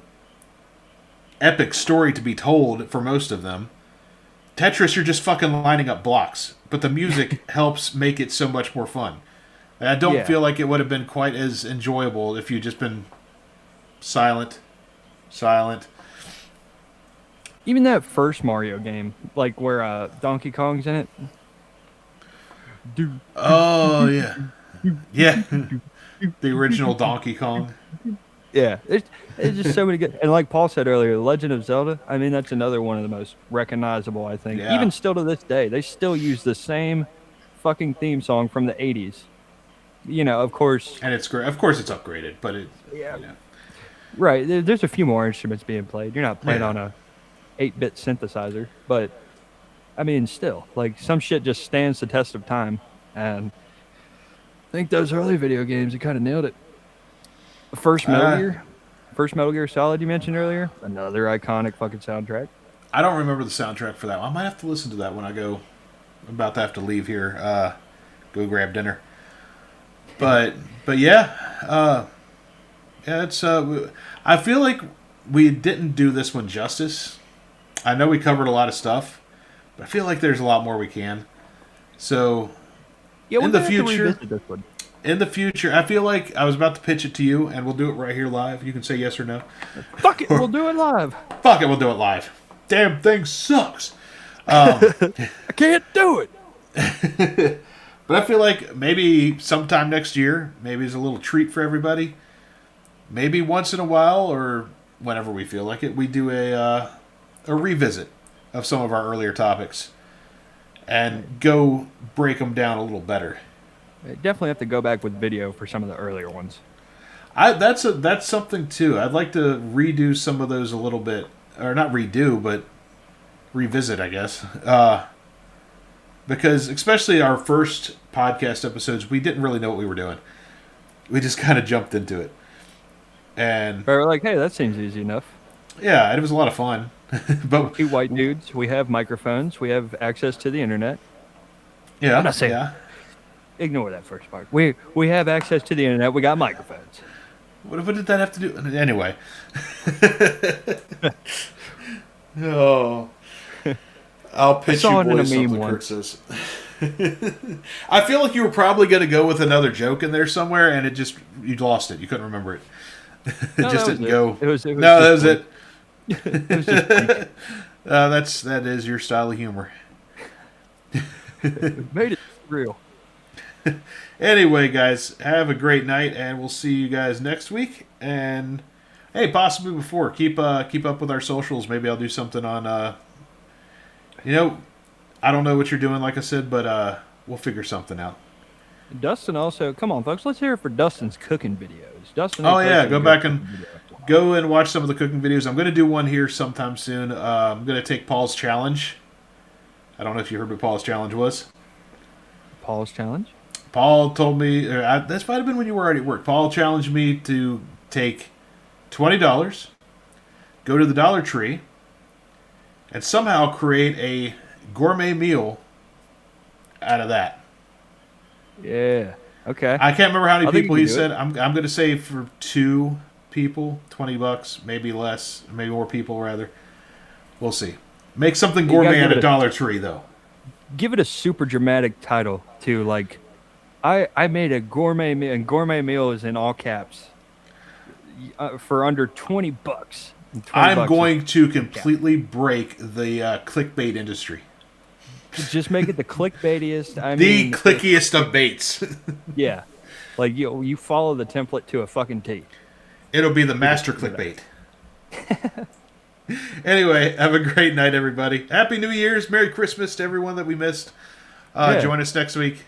epic story to be told for most of them. Tetris, you're just fucking lining up blocks, but the music helps make it so much more fun. And I don't feel like it would have been quite as enjoyable if you'd just been silent. Even that first Mario game, like where Donkey Kong's in it. Dude, Oh yeah, yeah. The original Donkey Kong. yeah, it's just so many good. And like Paul said earlier, The Legend of Zelda. I mean, that's another one of the most recognizable. I think, Yeah. even still to this day, they still use the same fucking theme song from the '80s. You know, of course. And it's great. Of course, it's upgraded, but it. Yeah. You know. Right. There's a few more instruments being played. You're not playing Yeah. on a 8-bit synthesizer, but I mean, still, like some shit just stands the test of time. And I think those early video games, you kind of nailed it. The first Metal Gear Solid you mentioned earlier, another iconic fucking soundtrack. I don't remember the soundtrack for that one. I might have to listen to that when I go. I'm about to have to leave here. Go grab dinner. But yeah. Yeah, it's. I feel like we didn't do this one justice. I know we covered a lot of stuff, but I feel like there's a lot more we can. So, Yeah, In we're the gonna have to future- revisit this one. in the future, I feel like I was about to pitch it to you, and we'll do it right here live. You can say yes or no. Fuck it, we'll do it live. Fuck it, we'll do it live. Damn thing sucks. I can't do it. But I feel like maybe sometime next year, maybe as a little treat for everybody, maybe once in a while or whenever we feel like it, we do a revisit of some of our earlier topics and go break them down a little better. Definitely have to go back with video for some of the earlier ones. That's something too. I'd like to redo some of those a little bit, or not redo, but revisit, I guess. Because especially our first podcast episodes, we didn't really know what we were doing. We just kind of jumped into it, and But we're like, hey, that seems easy enough. yeah, it was a lot of fun. But Two white dudes, we have microphones, we have access to the internet. yeah, I'm not saying- yeah. Ignore that first part. We have access to the internet, we got microphones. What did that have to do? Anyway. Oh. I'll pitch saw you it in a boys meme something Kurt once. says. I feel like you were probably going to go with another joke in there somewhere, and you lost it. You couldn't remember it. It No, just that was didn't it. go. It was no, that was just it. It was just That is your style of humor. we made it real. Anyway, guys, have a great night, and we'll see you guys next week. And hey, possibly before, keep up with our socials. Maybe I'll do something on. I don't know what you're doing, like I said, but we'll figure something out. Dustin also, come on, folks, let's hear it for Dustin's cooking videos. Dustin, Oh, ain't yeah, posting go good back and- cooking videos. Go and watch some of the cooking videos. I'm going to do one here sometime soon. I'm going to take Paul's challenge. I don't know if you heard what Paul's challenge was. Paul's challenge. Paul told me, this might have been when you were already at work. Paul challenged me to take $20, go to the Dollar Tree, and somehow create a gourmet meal out of that. Yeah. Okay. I can't remember how many I think people you he can do said. I'm going to say for 2 people, $20, maybe less, maybe more people rather. We'll see. Make something You gotta gourmet give at it a a- Dollar Tree, though. Give it a super dramatic title too, like I made a gourmet meal, and gourmet meal is in all caps for under $20. And $20 I'm is- going to completely break the clickbait industry. just make it the clickbaitiest. I The mean, clickiest of baits. yeah, like you follow the template to a fucking T. It'll be the master clickbait. Anyway, have a great night, everybody. Happy New Year's. Merry Christmas to everyone that we missed. Yeah. Join us next week.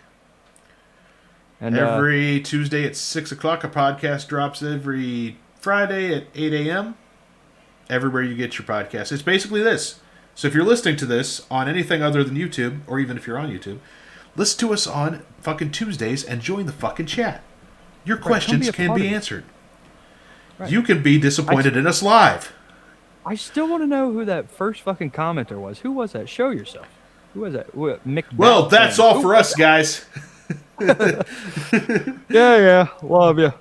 And Every Tuesday at 6 o'clock. A podcast drops every Friday at 8 a.m. Everywhere you get your podcast. It's basically this. So if you're listening to this on anything other than YouTube, or even if you're on YouTube, listen to us on fucking Tuesdays and join the fucking chat. Your questions be a can part be of it. answered. Right. You can be disappointed in us live. I still want to know who that first fucking commenter was. Who was that? Show yourself. Who was that? Mick. Well, that's Batman. all for us, guys. Yeah, love you.